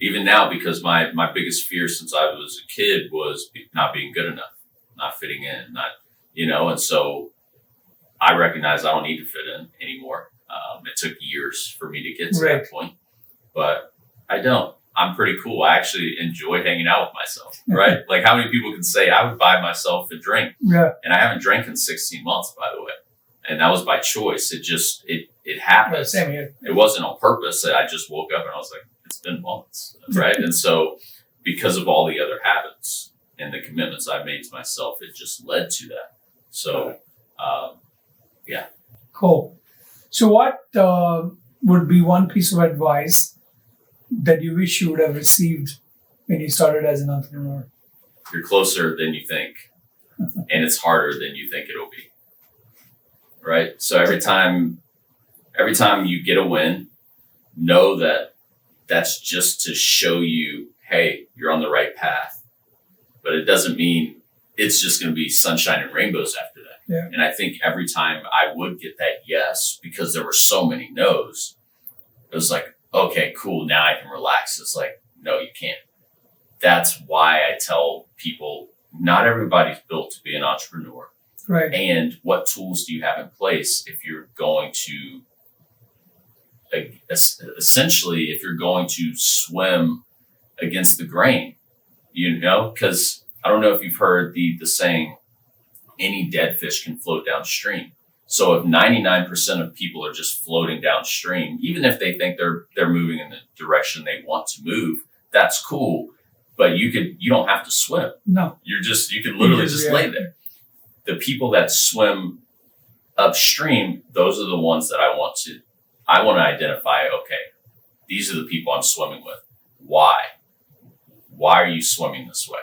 Even now, because my biggest fear since I was a kid was not being good enough, not fitting in, and so I recognize I don't need to fit in anymore. It took years for me to get to that point, but I don't. I'm pretty cool. I actually enjoy hanging out with myself, right? Like how many people can say I would buy myself a drink? Yeah. And I haven't drank in 16 months, by the way. And that was by choice. It happened. Yeah, same here. It wasn't on purpose. I just woke up and I was like, it's been months, right? And so because of all the other habits and the commitments I made to myself, it just led to that. So, yeah. Cool. So what would be one piece of advice that you wish you would have received when you started as an entrepreneur? You're closer than you think, and it's harder than you think it'll be. Right? So every time you get a win, know that that's just to show you, hey, you're on the right path. But it doesn't mean it's just going to be sunshine and rainbows after that. Yeah. And I think every time I would get that yes, because there were so many no's, it was like, okay, cool. Now I can relax. It's like, no, you can't. That's why I tell people not everybody's built to be an entrepreneur. Right. And what tools do you have in place if you're going to, essentially, if you're going to swim against the grain, because I don't know if you've heard the saying, any dead fish can float downstream. So if 99% of people are just floating downstream, even if they think they're moving in the direction they want to move, that's cool. But you don't have to swim. No. You can literally just lay there. The people that swim upstream, those are the ones that I want to identify. Okay, these are the people I'm swimming with. Why? Why are you swimming this way?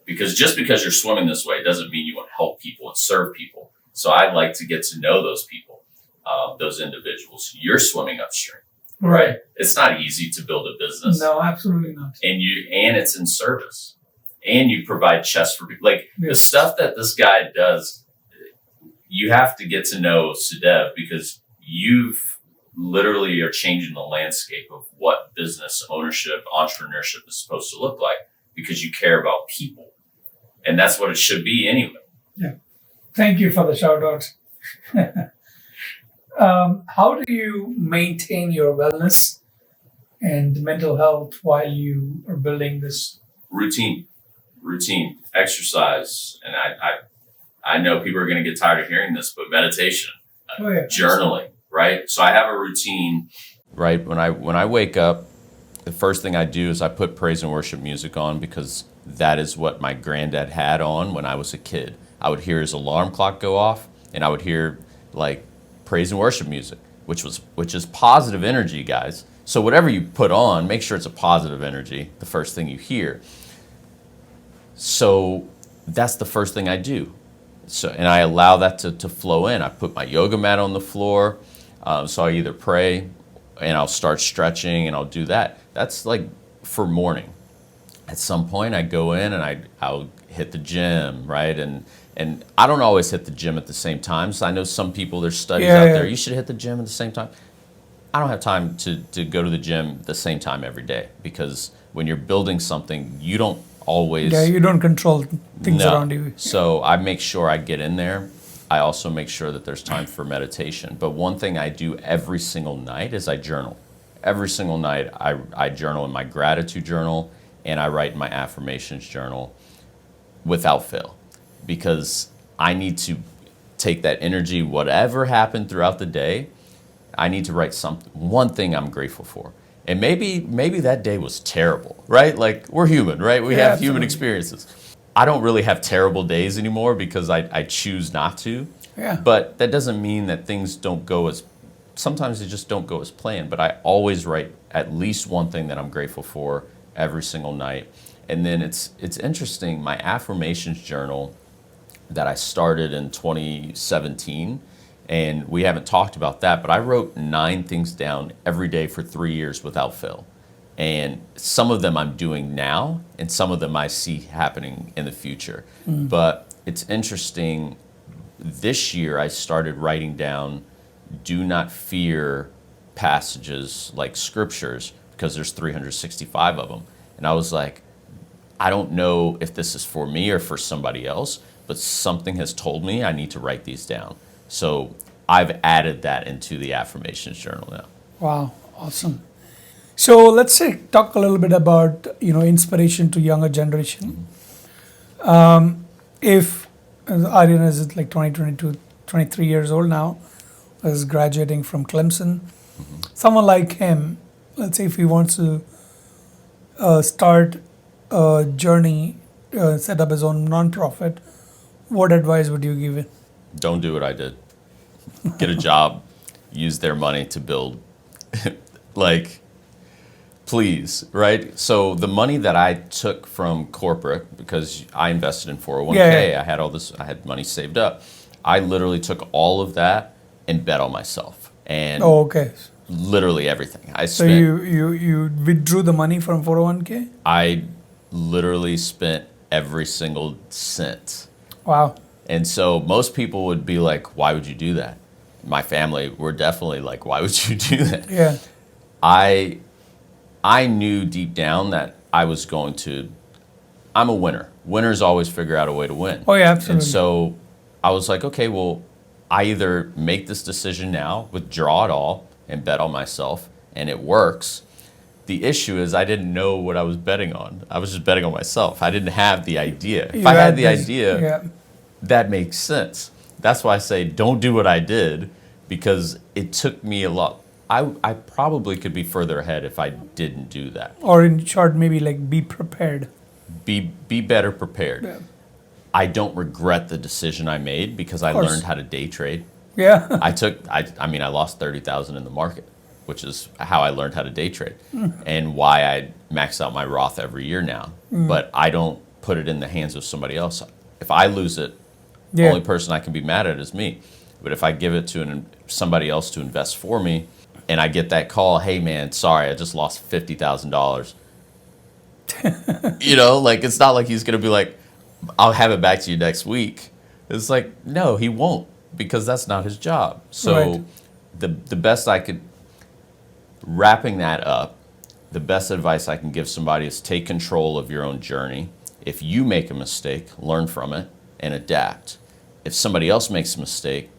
Because just because you're swimming this way doesn't mean you want to help people and serve people. So I like to get to know those people, those individuals. You're swimming upstream, right? It's not easy to build a business. No, absolutely not. And it's in service. And you provide chests for people. Like the stuff that this guy does, you have to get to know Sudev, because you've literally are changing the landscape of what business ownership, entrepreneurship is supposed to look like, because you care about people. And that's what it should be anyway. Yeah. Thank you for the shout out. How do you maintain your wellness and mental health while you are building this? Routine, exercise. And I know people are going to get tired of hearing this, but meditation, journaling, right? So I have a routine, right? When I wake up, the first thing I do is I put praise and worship music on, because that is what my granddad had on when I was a kid. I would hear his alarm clock go off, and I would hear like praise and worship music, which is positive energy, guys. So whatever you put on, make sure it's a positive energy, the first thing you hear. So that's the first thing I do. So, and I allow that to flow in. I put my yoga mat on the floor. So I either pray and I'll start stretching and I'll do that. That's like for morning. At some point I go in and I'll hit the gym, right? And I don't always hit the gym at the same time. So I know some people, there's studies out there, you should hit the gym at the same time. I don't have time to go to the gym the same time every day, because when you're building something, you don't always... Yeah, you don't control things around you. So I make sure I get in there. I also make sure that there's time for meditation. But one thing I do every single night is I journal. Every single night I journal in my gratitude journal, and I write in my affirmations journal without fail, because I need to take that energy, whatever happened throughout the day, I need to write one thing I'm grateful for. And maybe that day was terrible, right? Like, we're human, right? We have human experiences. I don't really have terrible days anymore, because I choose not to. Yeah. But that doesn't mean that things don't go as, sometimes they just don't go as planned. But I always write at least one thing that I'm grateful for every single night. And then it's interesting, my affirmations journal that I started in 2017, and we haven't talked about that, but I wrote 9 things down every day for 3 years without fail. And some of them I'm doing now, and some of them I see happening in the future. But it's interesting, this year I started writing down do not fear passages like scriptures, because there's 365 of them. And I was like, I don't know if this is for me or for somebody else, but something has told me I need to write these down. So I've added that into the affirmations journal now. Wow, awesome. So let's talk a little bit about inspiration to younger generation. If Aryan is like 22, 23 years old now, is graduating from Clemson, someone like him, let's say if he wants to start a journey, set up his own nonprofit, what advice would you give it? Don't do what I did. Get a job, use their money to build. Like, Please, right? So the money that I took from corporate, because I invested in 401k, Yeah. I had all this, I had money saved up. I literally took all of that and bet on myself, and Oh, okay. literally everything. So you withdrew the money from 401k? I literally spent every single cent. Wow. And so most people would be like, why would you do that? My family were definitely like, why would you do that? Yeah. I knew deep down that I was going to, I'm a winner. Winners always figure out a way to win. Oh, yeah, absolutely. And so I was like, okay, well, I either make this decision now, withdraw it all, and bet on myself, and it works. The issue is I didn't know what I was betting on. I was just betting on myself. I didn't have the idea. If I had the idea, yeah. that makes sense. That's why I say don't do what I did, because it took me a lot. I probably could be further ahead if I didn't do that. Or in short, maybe like be prepared. Be better prepared. Yeah. I don't regret the decision I made because I course. learned how to day trade. Yeah. I lost 30,000 in the market, which is how I learned how to day trade and why I max out my Roth every year now. But I don't put it in the hands of somebody else. If I lose it, the only person I can be mad at is me. But if I give it to somebody else to invest for me, and I get that call, hey man, sorry, I just lost $50,000. Like it's not like he's gonna be like, I'll have it back to you next week. It's like, no, he won't, because that's not his job. So Right. the best I could, wrapping that up, the best advice I can give somebody is take control of your own journey. If you make a mistake, learn from it and adapt. If somebody else makes a mistake,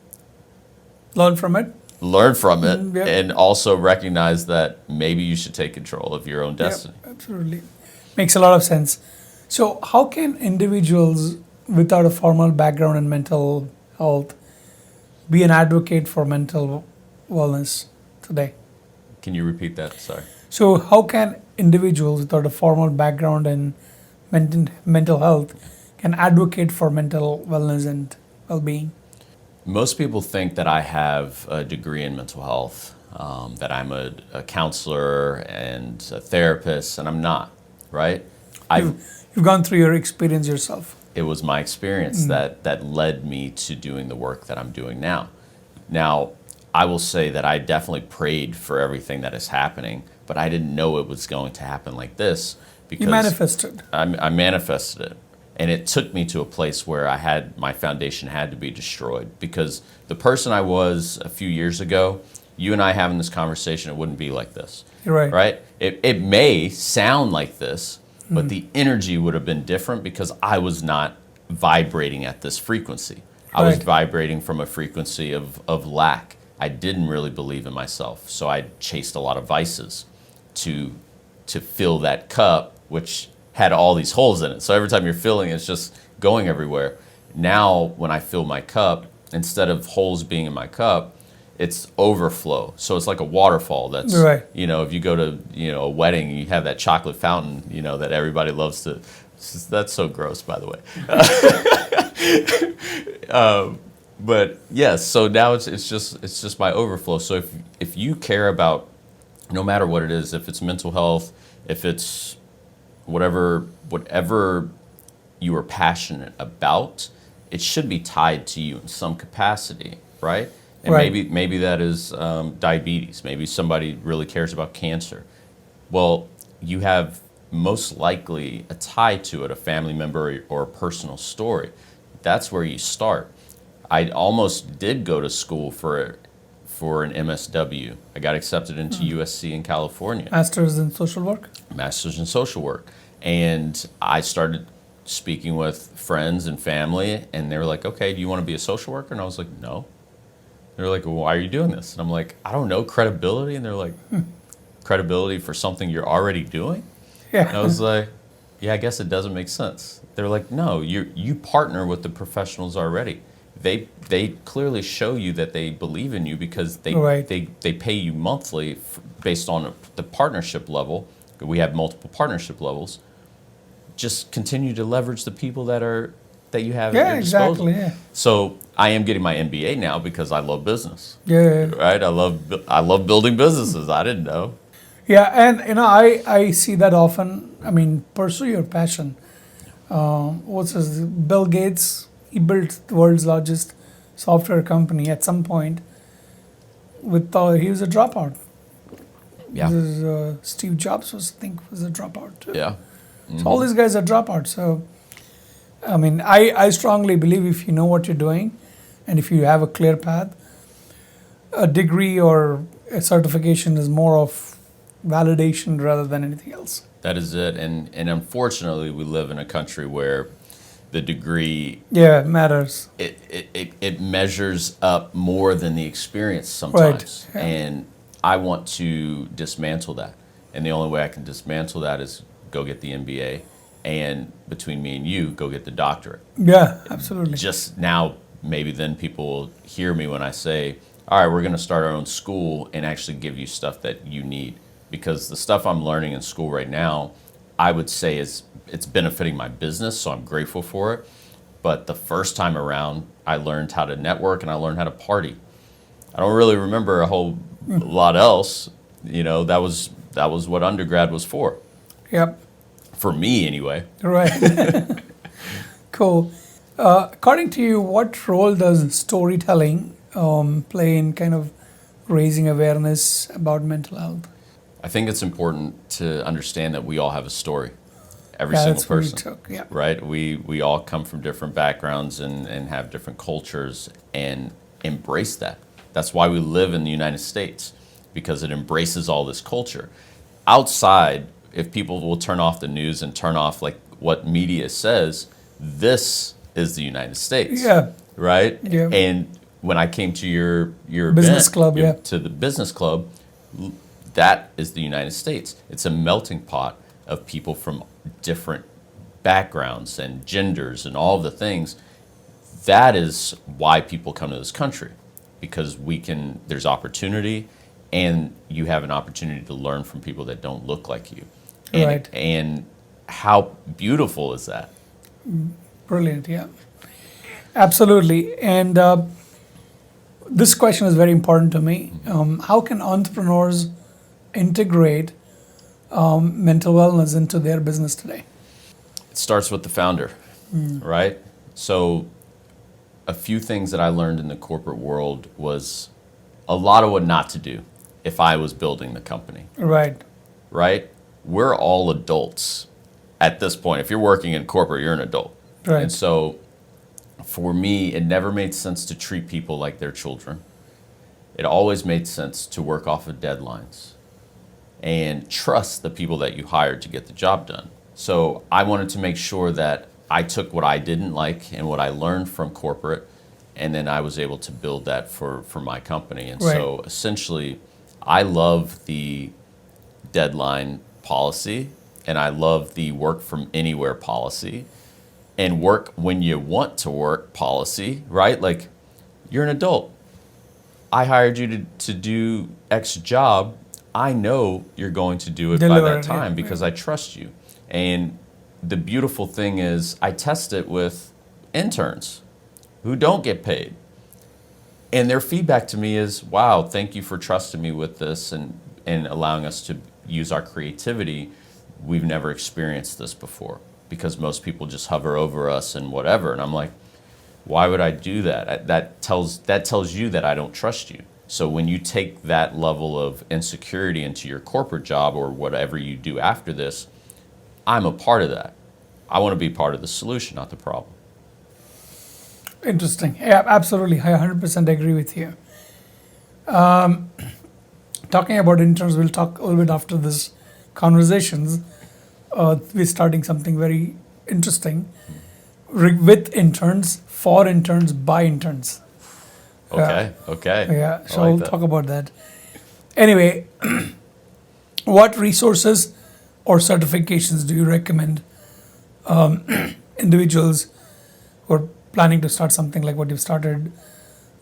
Learn from it. learn from it, Yep. and also recognize that maybe you should take control of your own destiny. Yep, absolutely. Makes a lot of sense. So, how can individuals without a formal background in mental health be an advocate for mental wellness today? Can you repeat that? Sorry. So, how can individuals without a formal background in mental health can advocate for mental wellness and well-being? Most people think that I have a degree in mental health, that I'm a counselor and a therapist, and I'm not, right? You've gone through your experience yourself. It was my experience that led me to doing the work that I'm doing now. Now, I will say that I definitely prayed for everything that is happening, but I didn't know it was going to happen like this, because You manifested. I manifested it. And it took me to a place where my foundation had to be destroyed, because the person I was a few years ago, you and I having this conversation, it wouldn't be like this. You're right. Right? It may sound like this, but the energy would have been different because I was not vibrating at this frequency. I was Right. vibrating from a frequency of lack. I didn't really believe in myself. So I chased a lot of vices to fill that cup, which had all these holes in it. So every time you're filling, it's just going everywhere. Now, when I fill my cup, instead of holes being in my cup, it's overflow. So it's like a waterfall. That's, Right. if you go to, a wedding, you have that chocolate fountain, that everybody loves to, that's so gross, by the way. But yes, so now it's just my overflow. So if you care about, no matter what it is, if it's mental health, if it's whatever you are passionate about, it should be tied to you in some capacity, right? And Right. maybe that is diabetes. Maybe somebody really cares about cancer. Well, you have most likely a tie to it, a family member or a personal story. That's where you start. I almost did go to school for an MSW. I got accepted into USC in California. Masters in social work. Master's in social work. And I started speaking with friends and family, and they were like, okay, do you want to be a social worker? And I was like, no. They were like, well, why are you doing this? And I'm like, I don't know, credibility. And they're like, credibility for something you're already doing? Yeah. And I was like, yeah, I guess it doesn't make sense. They're like, no, you partner with the professionals already. They clearly show you that they believe in you because Right. they pay you monthly based on the partnership level. We have multiple partnership levels. Just continue to leverage the people that you have at Yeah, your disposal. exactly. Yeah. So I am getting my MBA now because I love business. Yeah. Right? I love building businesses. I didn't know. Yeah, and I see that often. I mean, pursue your passion. What's his Bill Gates? He built the world's largest software company at some point. He was a dropout. Yeah. Steve Jobs was, I think, was a dropout too. Yeah. So all these guys are dropouts. So I mean, I strongly believe if you know what you're doing, and if you have a clear path, a degree or a certification is more of validation rather than anything else. That is it. And unfortunately, we live in a country where the degree, Yeah, it matters. it measures up more than the experience sometimes. Yeah. And I want to dismantle that. And the only way I can dismantle that is go get the MBA. And between me and you, go get the doctorate. Yeah, absolutely. Just now, maybe then people will hear me when I say, all right, we're going to start our own school and actually give you stuff that you need. Because the stuff I'm learning in school right now, I would say it's benefiting my business, so I'm grateful for it. But the first time around, I learned how to network and I learned how to party. I don't really remember a whole lot else. That was what undergrad was for. Yep. For me, anyway. Right. Cool. According to you, what role does storytelling play in kind of raising awareness about mental health? I think it's important to understand that we all have a story. Every Yeah, single that's what we person. took. Yeah. Right? We all come from different backgrounds and have different cultures and embrace that. That's why we live in the United States, because it embraces all this culture. Outside, if people will turn off the news and turn off like what media says, this is the United States. Yeah. Right? Yeah. And when I came to your Business event, club, yeah. to the business club, that is the United States. It's a melting pot of people from different backgrounds and genders and all the things. That is why people come to this country, because there's opportunity, and you have an opportunity to learn from people that don't look like you. And, Right. And how beautiful is that? Brilliant. Yeah. Absolutely. And this question is very important to me. How can entrepreneurs integrate mental wellness into their business today? It starts with the founder, right? So a few things that I learned in the corporate world was a lot of what not to do if I was building the company, Right. right? We're all adults at this point. If you're working in corporate, you're an adult. Right. And so for me, it never made sense to treat people like their children. It always made sense to work off of deadlines and trust the people that you hired to get the job done. So I wanted to make sure that I took what I didn't like and what I learned from corporate, and then I was able to build that for my company. And Right. so essentially, I love the deadline policy, and I love the work from anywhere policy, and work when you want to work policy, right? Like, you're an adult. I hired you to do X job. I know you're going to do it by Deliver that it, time yeah. because I trust you. And the beautiful thing is I test it with interns who don't get paid. And their feedback to me is, wow, thank you for trusting me with this and allowing us to use our creativity. We've never experienced this before, because most people just hover over us and whatever. And I'm like, why would I do that? That tells you that I don't trust you. So when you take that level of insecurity into your corporate job or whatever you do after this, I'm a part of that. I want to be part of the solution, not the problem. Interesting. Yeah, absolutely. I 100% agree with you. Talking about interns, we'll talk a little bit after this conversations. We're starting something very interesting with interns, for interns, by interns. Okay. Yeah, I so like we'll that. talk about that. Anyway, what resources or certifications do you recommend individuals who are planning to start something like what you've started,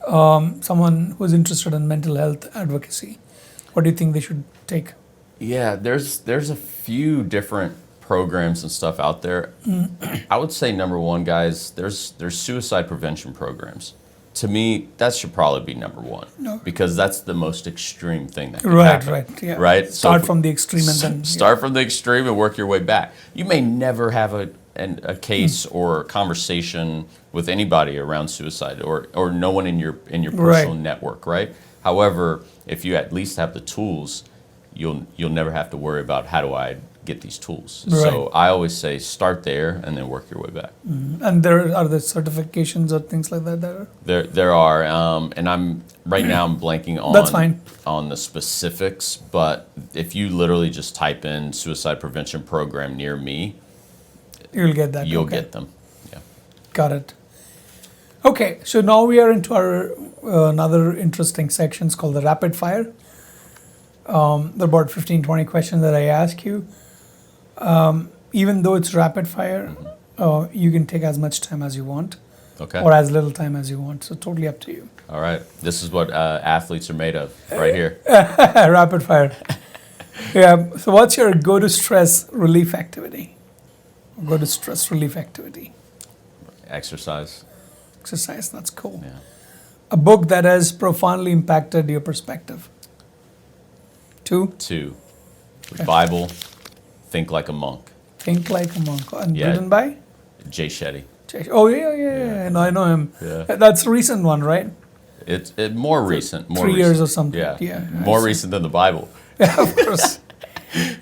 someone who's interested in mental health advocacy? What do you think they should take? Yeah, there's a few different programs and stuff out there. I would say number one, guys, there's suicide prevention programs. to me, that should probably be number one. No. Because that's the most extreme thing that can Right, happen. right, yeah. Right? Start if- from the extreme and then Start from the extreme and work your way back. You may never have a case or a conversation with anybody around suicide or no one in your personal Right. network, right? However, if you at least have the tools, you'll never have to worry about how do I get these tools. Right. So I always say start there and then work your way back. And there are the certifications or things like that are? There are, and I'm right now I'm blanking on That's fine. on the specifics, but if you literally just type in suicide prevention program near me, You'll get that. you'll okay. get them. Yeah. Got it. Okay, so now we are into our another interesting sections called the rapid fire. There are about 15, 20 questions that I ask you. Even though it's rapid fire, you can take as much time as you want Okay. or as little time as you want. So totally up to you. All right. This is what athletes are made of, right here. Rapid fire. Yeah. So what's your go-to stress relief activity? Go-to stress relief activity. Exercise. Exercise. That's cool. Yeah. A book that has profoundly impacted your perspective. 2. 2. The Bible. Think Like a Monk. Think Like a Monk. And Yeah. written by? Jay Shetty. Oh, yeah. No, I know him. Yeah. That's a recent one, right? It's more recent. More 3 recent. years or something. Yeah. Yeah. More recent than the Bible. Yeah, of course.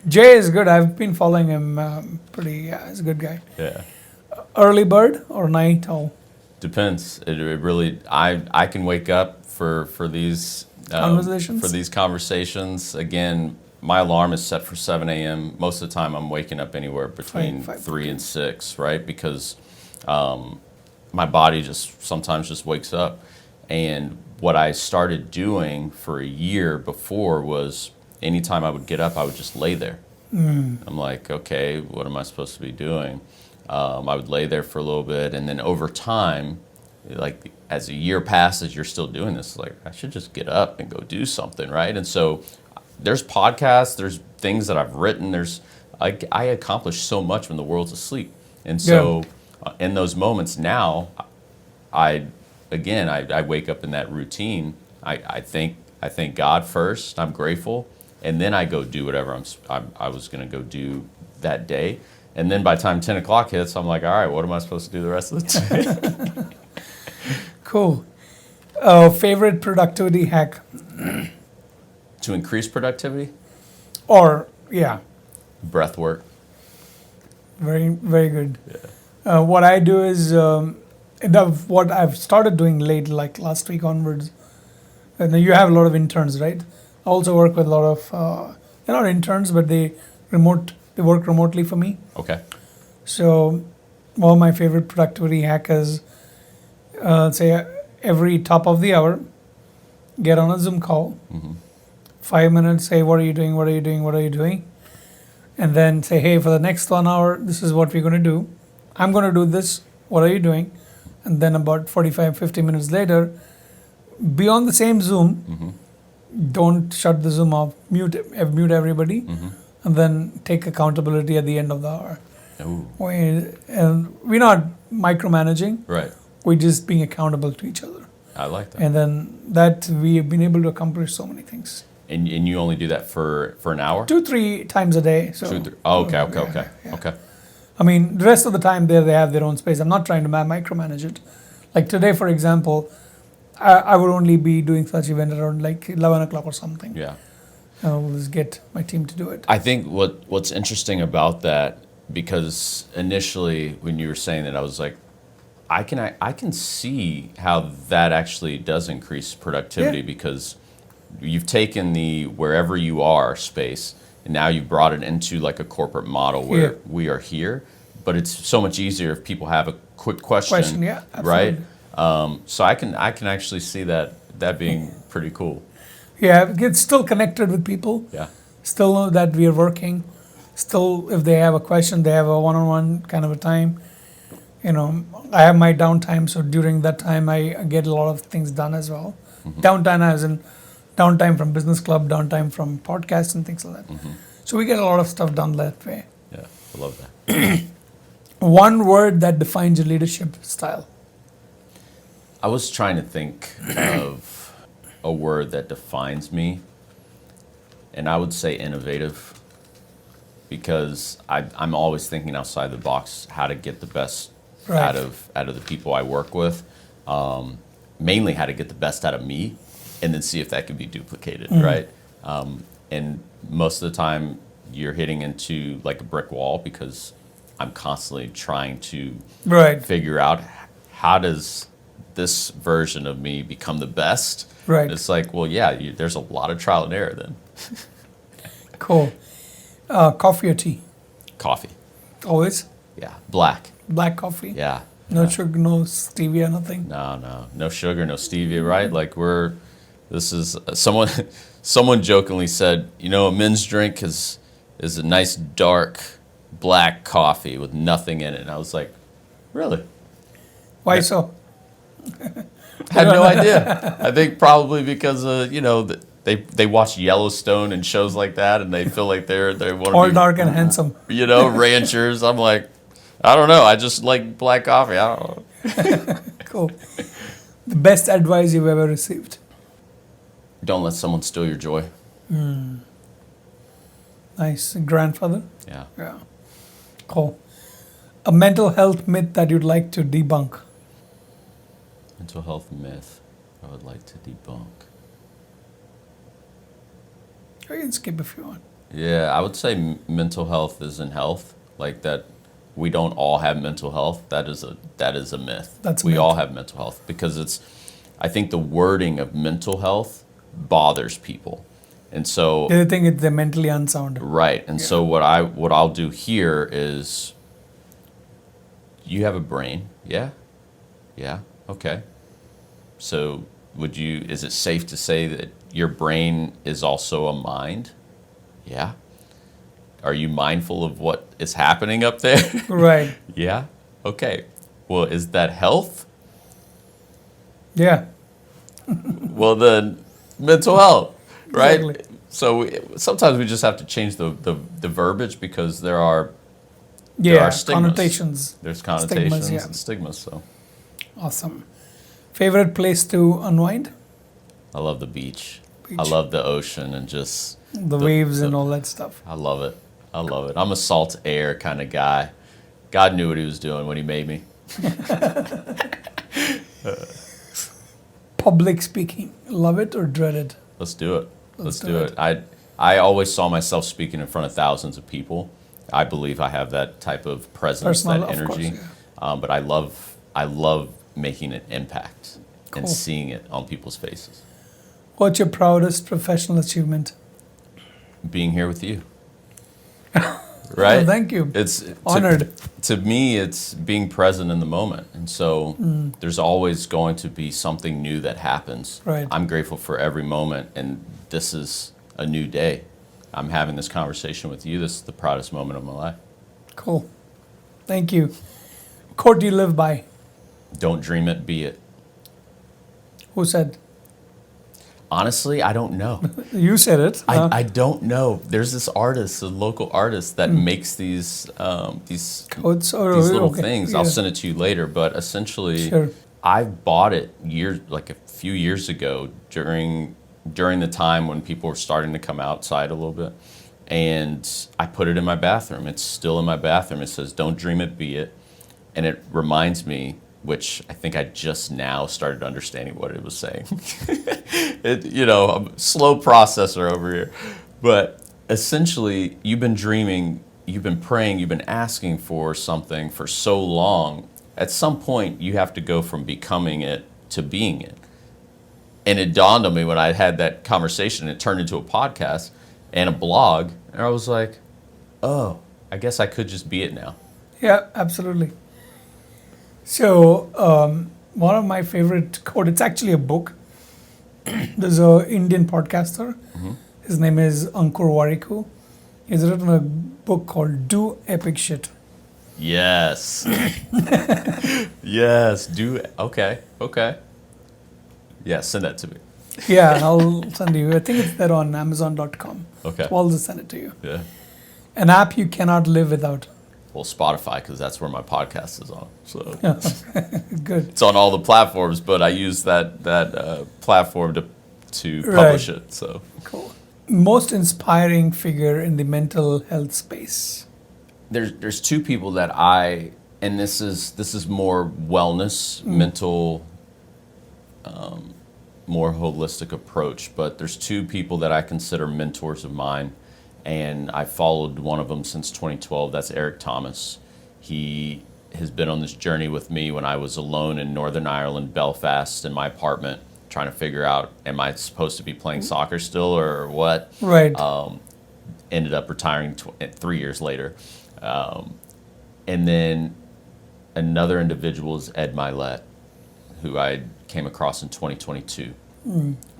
Jay is good. I've been following him pretty, he's a good guy. Yeah. Early bird or night owl? Depends. It really. I can wake up for these Conversations? For these conversations. Again, my alarm is set for 7 a.m. Most of the time, I'm waking up anywhere between 3 and 6, right? Because my body just sometimes just wakes up. And what I started doing for a year before was anytime I would get up, I would just lay there. I'm like, okay, what am I supposed to be doing? I would lay there for a little bit, and then over time, like as a year passes, you're still doing this. Like, I should just get up and go do something, right? And so there's podcasts, there's things that I've written, I accomplish so much when the world's asleep. And so in those moments now, I wake up in that routine. I thank God first. I'm grateful, and then I go do whatever I was going to go do that day. And then by the time 10 o'clock hits, I'm like, all right, what am I supposed to do the rest of the day? Cool. Favorite productivity hack? To increase productivity, Or, yeah, breath work. very, very good. What I do is, what I've started doing late, like last week onwards, and you have a lot of interns, right? I also work with a lot of, they're not interns, but they work remotely for me. Okay. So one of my favorite productivity hack is, say every top of the hour, get on a Zoom call, 5 minutes, say, what are you doing, what are you doing, what are you doing? And then say, hey, for the next 1 hour, this is what we're going to do. I'm going to do this, what are you doing? And then about 45, 50 minutes later, be on the same Zoom, don't shut the Zoom off, mute everybody, and then take accountability at the end of the hour. Ooh. And we're not micromanaging, Right. we're just being accountable to each other. I like that. And then that we have been able to accomplish so many things. And you only do that for an hour? 2-3 times a day. So 2, 3. Oh, okay. yeah. Okay. I mean, the rest of the time they have their own space. I'm not trying to micromanage it. Like today, for example, I would only be doing such event around like 11 o'clock or something. Yeah. And I'll just get my team to do it. I think what's interesting about that, because initially when you were saying that, I was like, I can see how that actually does increase productivity, because you've taken the wherever you are space and now you've brought it into like a corporate model where we are here, but it's so much easier if people have a quick question, yeah, right? absolutely. So I can actually see that being pretty cool. Yeah, get still connected with people. Yeah. Still know that we are working. Still, if they have a question, they have a one-on-one kind of a time. You know, I have my downtime, so during that time, I get a lot of things done as well. Downtime as in downtime from business club, downtime from podcasts and things like that. So we get a lot of stuff done that way. Yeah, I love that. One word that defines your leadership style. I was trying to think of a word that defines me, and I would say innovative, because I'm always thinking outside the box how to get the best Right. out of the people I work with. Mainly how to get the best out of me, and then see if that can be duplicated, right? And most of the time, you're hitting into like a brick wall because I'm constantly trying to Right. figure out how does this version of me become the best. Right. And it's like, well, yeah, there's a lot of trial and error then. Cool. Coffee or tea? Coffee, Always yeah. Black, black coffee. yeah. No sugar, no stevia, nothing. No sugar, no stevia, right? Like this is someone jokingly said, a men's drink is a nice dark black coffee with nothing in it. And I was like, really? Why so? I had no idea. I think probably because they watch Yellowstone and shows like that, and they feel like they want All to be dark and handsome. ranchers. I'm like, I don't know. I just like black coffee. I don't know. Cool. The best advice you've ever received? Don't let someone steal your joy. Nice. Grandfather? Yeah. Yeah. Cool. A mental health myth that you'd like to debunk? Mental health myth I would like to debunk. You can skip if you want. Yeah, I would say mental health isn't health. Like that, we don't all have mental health. That is a myth. That's a we myth. all have mental health because I think the wording of mental health bothers people, and so They think they're mentally unsound. right. And so what I'll do here is, you have a brain, yeah, okay. So is it safe to say that your brain is also a mind? Yeah. Are you mindful of what is happening up there? Right. Yeah. Okay. Well, is that health? Yeah. Well, then mental health, right? Exactly. So sometimes we just have to change the verbiage because there are stigmas. Connotations. There's connotations Stigmas, yeah. and stigmas. So Awesome. Favorite place to unwind? I love the beach. I Beach. love the ocean and just The waves and all that stuff. I love it. I'm a salt air kind of guy. God knew what he was doing when he made me. Public speaking. Love it or dread it? Let's do it. Let's Let's do do it. it. I always saw myself speaking in front of thousands of people. I believe I have that type of presence, Personal, that of energy. course, yeah. But I love making an impact and Cool. seeing it on people's faces. What's your proudest professional achievement? Being here with you. Right? Oh, thank you. It's Honored. To me, it's being present in the moment. And so there's always going to be something new that happens. Right. I'm grateful for every moment, and this is a new day. I'm having this conversation with you. This is the proudest moment of my life. Cool. Thank you. Quote do you live by? Don't dream it, be it. Who said? Honestly, I don't know. You said it. I don't know. There's this artist, a local artist, that makes these Quotes or these little okay, things. yeah. I'll send it to you later. But essentially, Sure. I bought it a few years ago during the time when people were starting to come outside a little bit, and I put it in my bathroom. It's still in my bathroom. It says, "Don't dream it, be it," and it reminds me, which I think I just now started understanding what it was saying. I'm a slow processor over here. But essentially, you've been dreaming, you've been praying, you've been asking for something for so long. At some point, you have to go from becoming it to being it. And it dawned on me when I had that conversation, it turned into a podcast and a blog. And I was like, oh, I guess I could just be it now. Yeah, absolutely. So, one of my favorite quote, it's actually a book. There's an Indian podcaster. Mm-hmm. His name is Ankur Warikoo. He's written a book called Do Epic Shit. Yes. Yes. Okay. Yeah, send that to me. Yeah, I'll send you. I think it's there on Amazon.com. Okay. So I'll just send it to you. Yeah. An app you cannot live without. Well, Spotify, because that's where my podcast is on. So Good. it's on all the platforms, but I use that platform to publish it. So Cool. Most inspiring figure in the mental health space. there's two people that and this is more wellness, mental, more holistic approach. But there's two people that I consider mentors of mine, and I followed one of them since 2012. That's Eric Thomas. He has been on this journey with me when I was alone in Northern Ireland, Belfast, in my apartment, trying to figure out, am I supposed to be playing soccer still or what? Right. Ended up retiring 3 years later. And then another individual is Ed Milet, who I came across in 2022.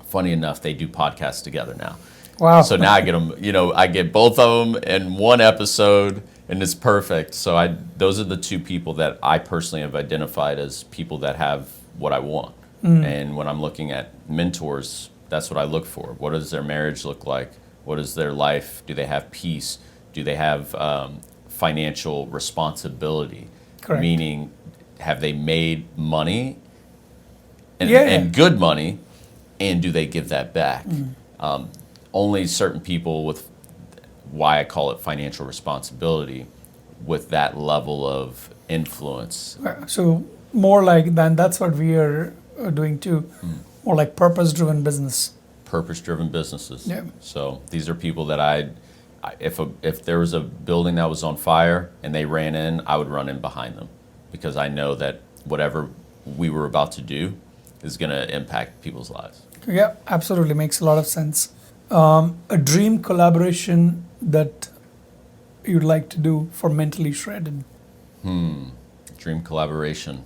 Funny enough, they do podcasts together now. Wow. So now I get them, I get both of them in one episode, and it's perfect. So those are the two people that I personally have identified as people that have what I want. And when I'm looking at mentors, that's what I look for. What does their marriage look like? What is their life? Do they have peace? Do they have financial responsibility? Correct. Meaning, have they made money and, Yeah. and good money, and do they give that back? Only certain people with, why I call it financial responsibility, with that level of influence. So more like that's what we are doing too. More like purpose-driven business. Purpose-driven businesses. Yeah. So these are people that if there was a building that was on fire and they ran in, I would run in behind them, because I know that whatever we were about to do is going to impact people's lives. Yeah, absolutely. Makes a lot of sense. A dream collaboration that you'd like to do for Mentally Shredded? Dream collaboration.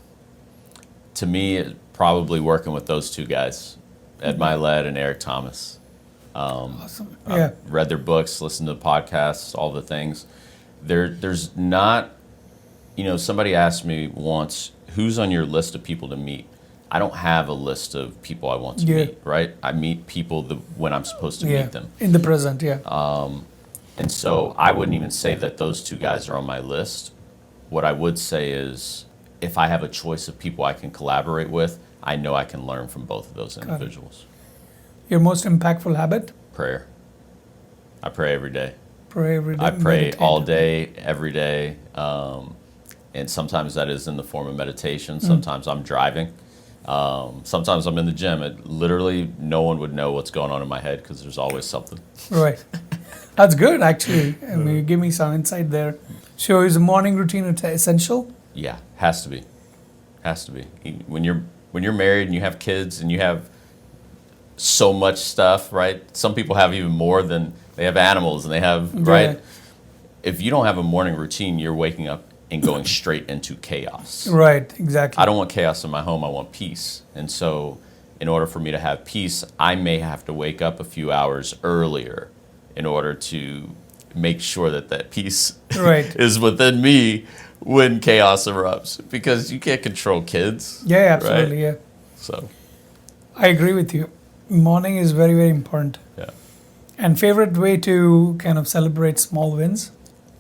To me, probably working with those two guys, Ed Milet and Eric Thomas. Awesome. I've read their books, listened to the podcasts, all the things. There's not, somebody asked me once, who's on your list of people to meet? I don't have a list of people I want to meet, right? I meet people when I'm supposed to meet them. In the present, And so I wouldn't even say that those two guys are on my list. What I would say is, if I have a choice of people I can collaborate with, I know I can learn from both of those individuals. Your most impactful habit? Prayer. I pray every day. Pray every day. I pray meditate. all day, every day. And sometimes that is in the form of meditation. Sometimes I'm driving. Sometimes I'm in the gym. Literally, no one would know what's going on in my head, because there's always something. Right. That's good, actually. I mean, you give me some insight there. So is a morning routine essential? Yeah, has to be. Has to be. When you're married and you have kids and you have so much stuff, right? Some people have even more than they have animals, and they have, right? If you don't have a morning routine, you're waking up and going straight into chaos. Right, exactly. I don't want chaos in my home. I want peace. And so in order for me to have peace, I may have to wake up a few hours earlier in order to make sure that peace is within me when chaos erupts, because you can't control kids. Yeah, absolutely, right? So I agree with you. Morning is very, very important. Yeah. And favorite way to kind of celebrate small wins?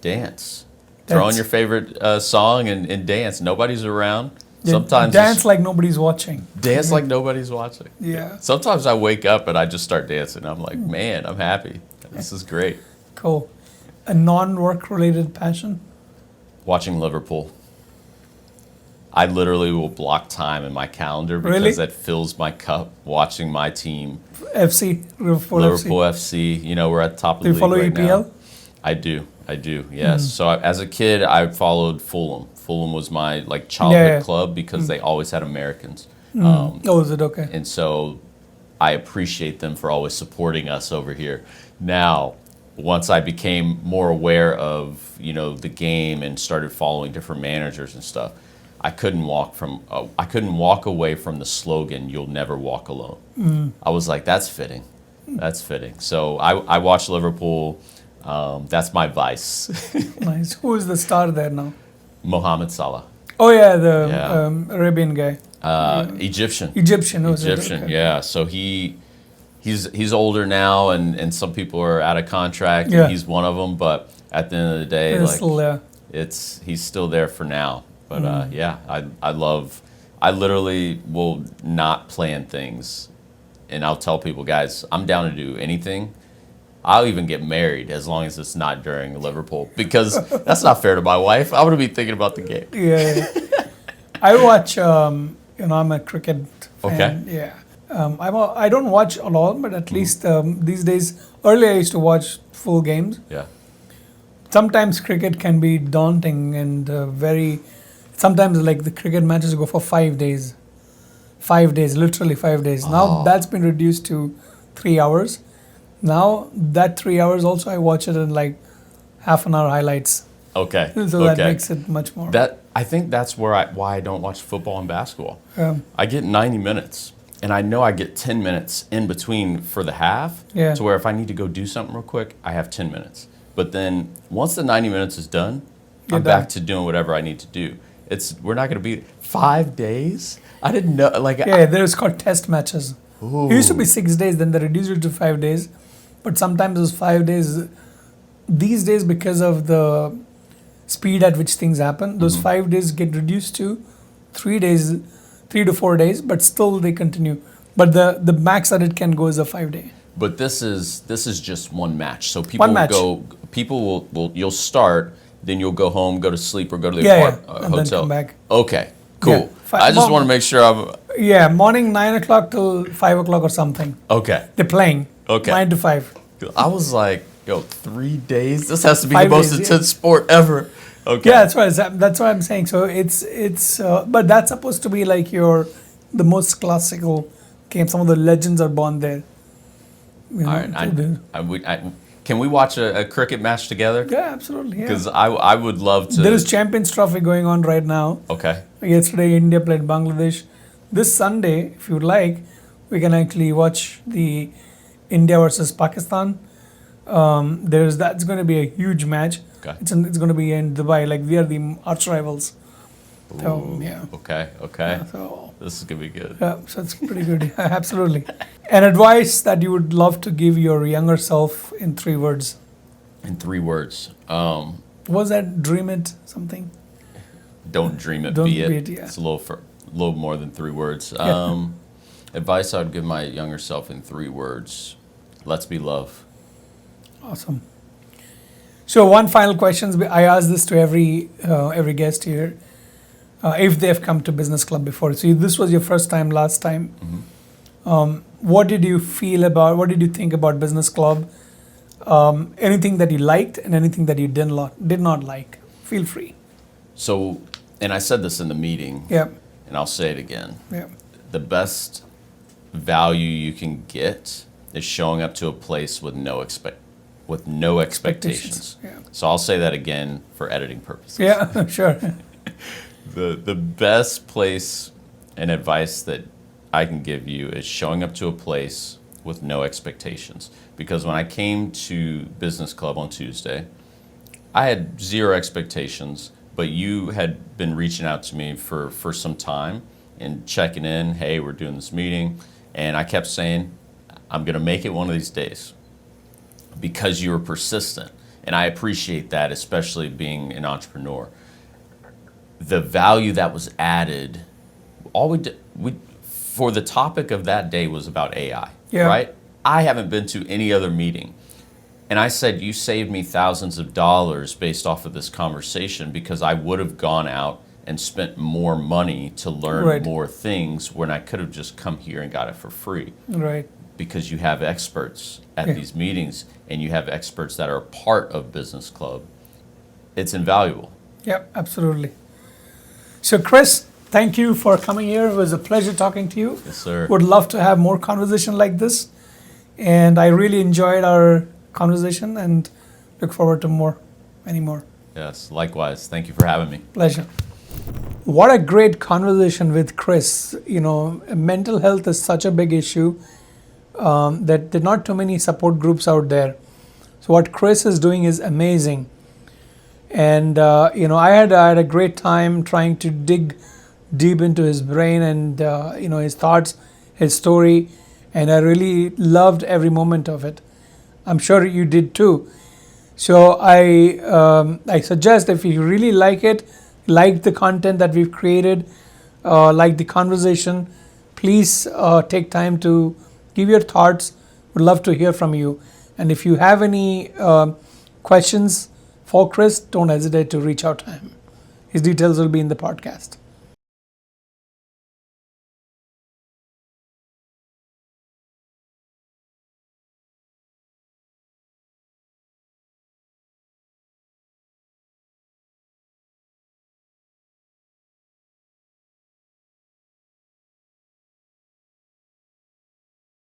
Dance. Throw on your favorite song and dance. Nobody's around. Sometimes dance like nobody's watching. Dance like nobody's watching. Yeah. Sometimes I wake up and I just start dancing. I'm like, man, I'm happy. This is great. Cool. A non-work related passion? Watching Liverpool. I literally will block time in my calendar because that fills my cup, watching my team. FC, Liverpool FC. We're at the top of the league right now. Do you follow EPL? I do, yes. So as a kid, I followed Fulham. Fulham was my childhood club, because they always had Americans. Is it okay? And so I appreciate them for always supporting us over here. Now, once I became more aware of the game and started following different managers and stuff, I couldn't walk away from the slogan, "You'll never walk alone." I was like, that's fitting. That's fitting. So I watch Liverpool. That's my vice. Nice. Who is the star there now? Mohamed Salah. Oh yeah, the Arabian guy. Egyptian. Okay. Yeah. So he's older now, and some people are out of contract, and he's one of them. But at the end of the day, he's still there for now. But yeah, I literally will not plan things, and I'll tell people, guys, I'm down to do anything. I'll even get married as long as it's not during Liverpool, because that's not fair to my wife. I'm gonna be thinking about the game. Yeah. I watch. I'm a cricket fan. Okay. Yeah. I don't watch a lot, but at least these days. Earlier, I used to watch full games. Yeah. Sometimes cricket can be daunting and very. Sometimes like the cricket matches go for 5 days. 5 days, literally 5 days. Now that's been reduced to 3 hours. Now that 3 hours also I watch it in like half an hour highlights. Okay. So that makes it much more. I think that's why I don't watch football and basketball. Um, I get 90 minutes, and I know I get 10 minutes in between for the half. Yeah. To where if I need to go do something real quick, I have 10 minutes. But then once the 90 minutes is done, You're I'm done. back to doing whatever I need to do. We're not going to be 5 days. I didn't know. Like Yeah, there's called test matches. Ooh. It used to be 6 days, then they reduced it to 5 days. But sometimes those 5 days, these days, because of the speed at which things happen, those 5 days get reduced to 3 days, 3 to 4 days, but still they continue. But the max that it can go is a 5 day. But this is just one match. So people One will match. go. People will. You'll start. Then you'll go home, go to sleep, or go to the Yeah, hotel. and then come back. Okay, cool. Yeah. I just want to make sure I'm Yeah, morning 9 o'clock till 5 o'clock or something. okay. They're playing. Okay. 9 to 5. I was like, yo, 3 days. This has to be 5 the most days, yeah. intense sport ever. Okay. Yeah, that's what I'm saying. So it's but that's supposed to be like the most classical game. Some of the legends are born there. You All know, right. Can we watch a cricket match together? yeah, absolutely. Yeah. Because I would love to. There is Champions Trophy going on right now. Okay. Yesterday, India played Bangladesh. This Sunday, if you'd like, we can actually watch the India versus Pakistan. That's going to be a huge match. Okay. It's going to be in Dubai. Like we are the arch rivals. So Ooh, yeah. Okay. So This is gonna be good. so it's pretty good. Absolutely. An advice that you would love to give your younger self in 3 words. In 3 words. Was that dream it something? Don't dream it, Don't be it. be it, yeah. It's a little more than 3 words. Yeah. Advice I would give my younger self in 3 words. Let's be love. Awesome. So one final question. I ask this to every guest here. If they've come to Business Club before. So this was your first time, last time. What did you feel about, what did you think about Business Club? Anything that you liked and anything that you did not like? Feel free. So, and I said this in the meeting, Yeah, and I'll say it again. yeah, The best value you can get is showing up to a place with no expectations. Yeah. So I'll say that again for editing purposes. Yeah, sure. The best place and advice that I can give you is showing up to a place with no expectations. Because when I came to Business Club on Tuesday, I had 0 expectations, but you had been reaching out to me for some time and checking in, hey, we're doing this meeting. And I kept saying, I'm going to make it one of these days, because you were persistent. And I appreciate that, especially being an entrepreneur. The value that was added, all we did, for the topic of that day was about AI, Yeah. right? I haven't been to any other meeting. And I said, you saved me thousands of dollars based off of this conversation, because I would have gone out and spent more money to learn Right. more things when I could have just come here and got it for free. Right. Because you have experts at Yeah. these meetings, and you have experts that are part of Business Club. It's invaluable. Yeah, absolutely. So Chris, thank you for coming here. It was a pleasure talking to you. Yes, sir. Would love to have more conversation like this. And I really enjoyed our conversation and look forward to many more. Yes, likewise. Thank you for having me. Pleasure. What a great conversation with Chris. Mental health is such a big issue that there are not too many support groups out there. So what Chris is doing is amazing. And I had a great time trying to dig deep into his brain and his thoughts, his story, and I really loved every moment of it. I'm sure you did too. So I suggest if you really like it, like the content that we've created, like the conversation, please take time to give your thoughts. Would love to hear from you. And if you have any questions for Chris, don't hesitate to reach out to him. His details will be in the podcast.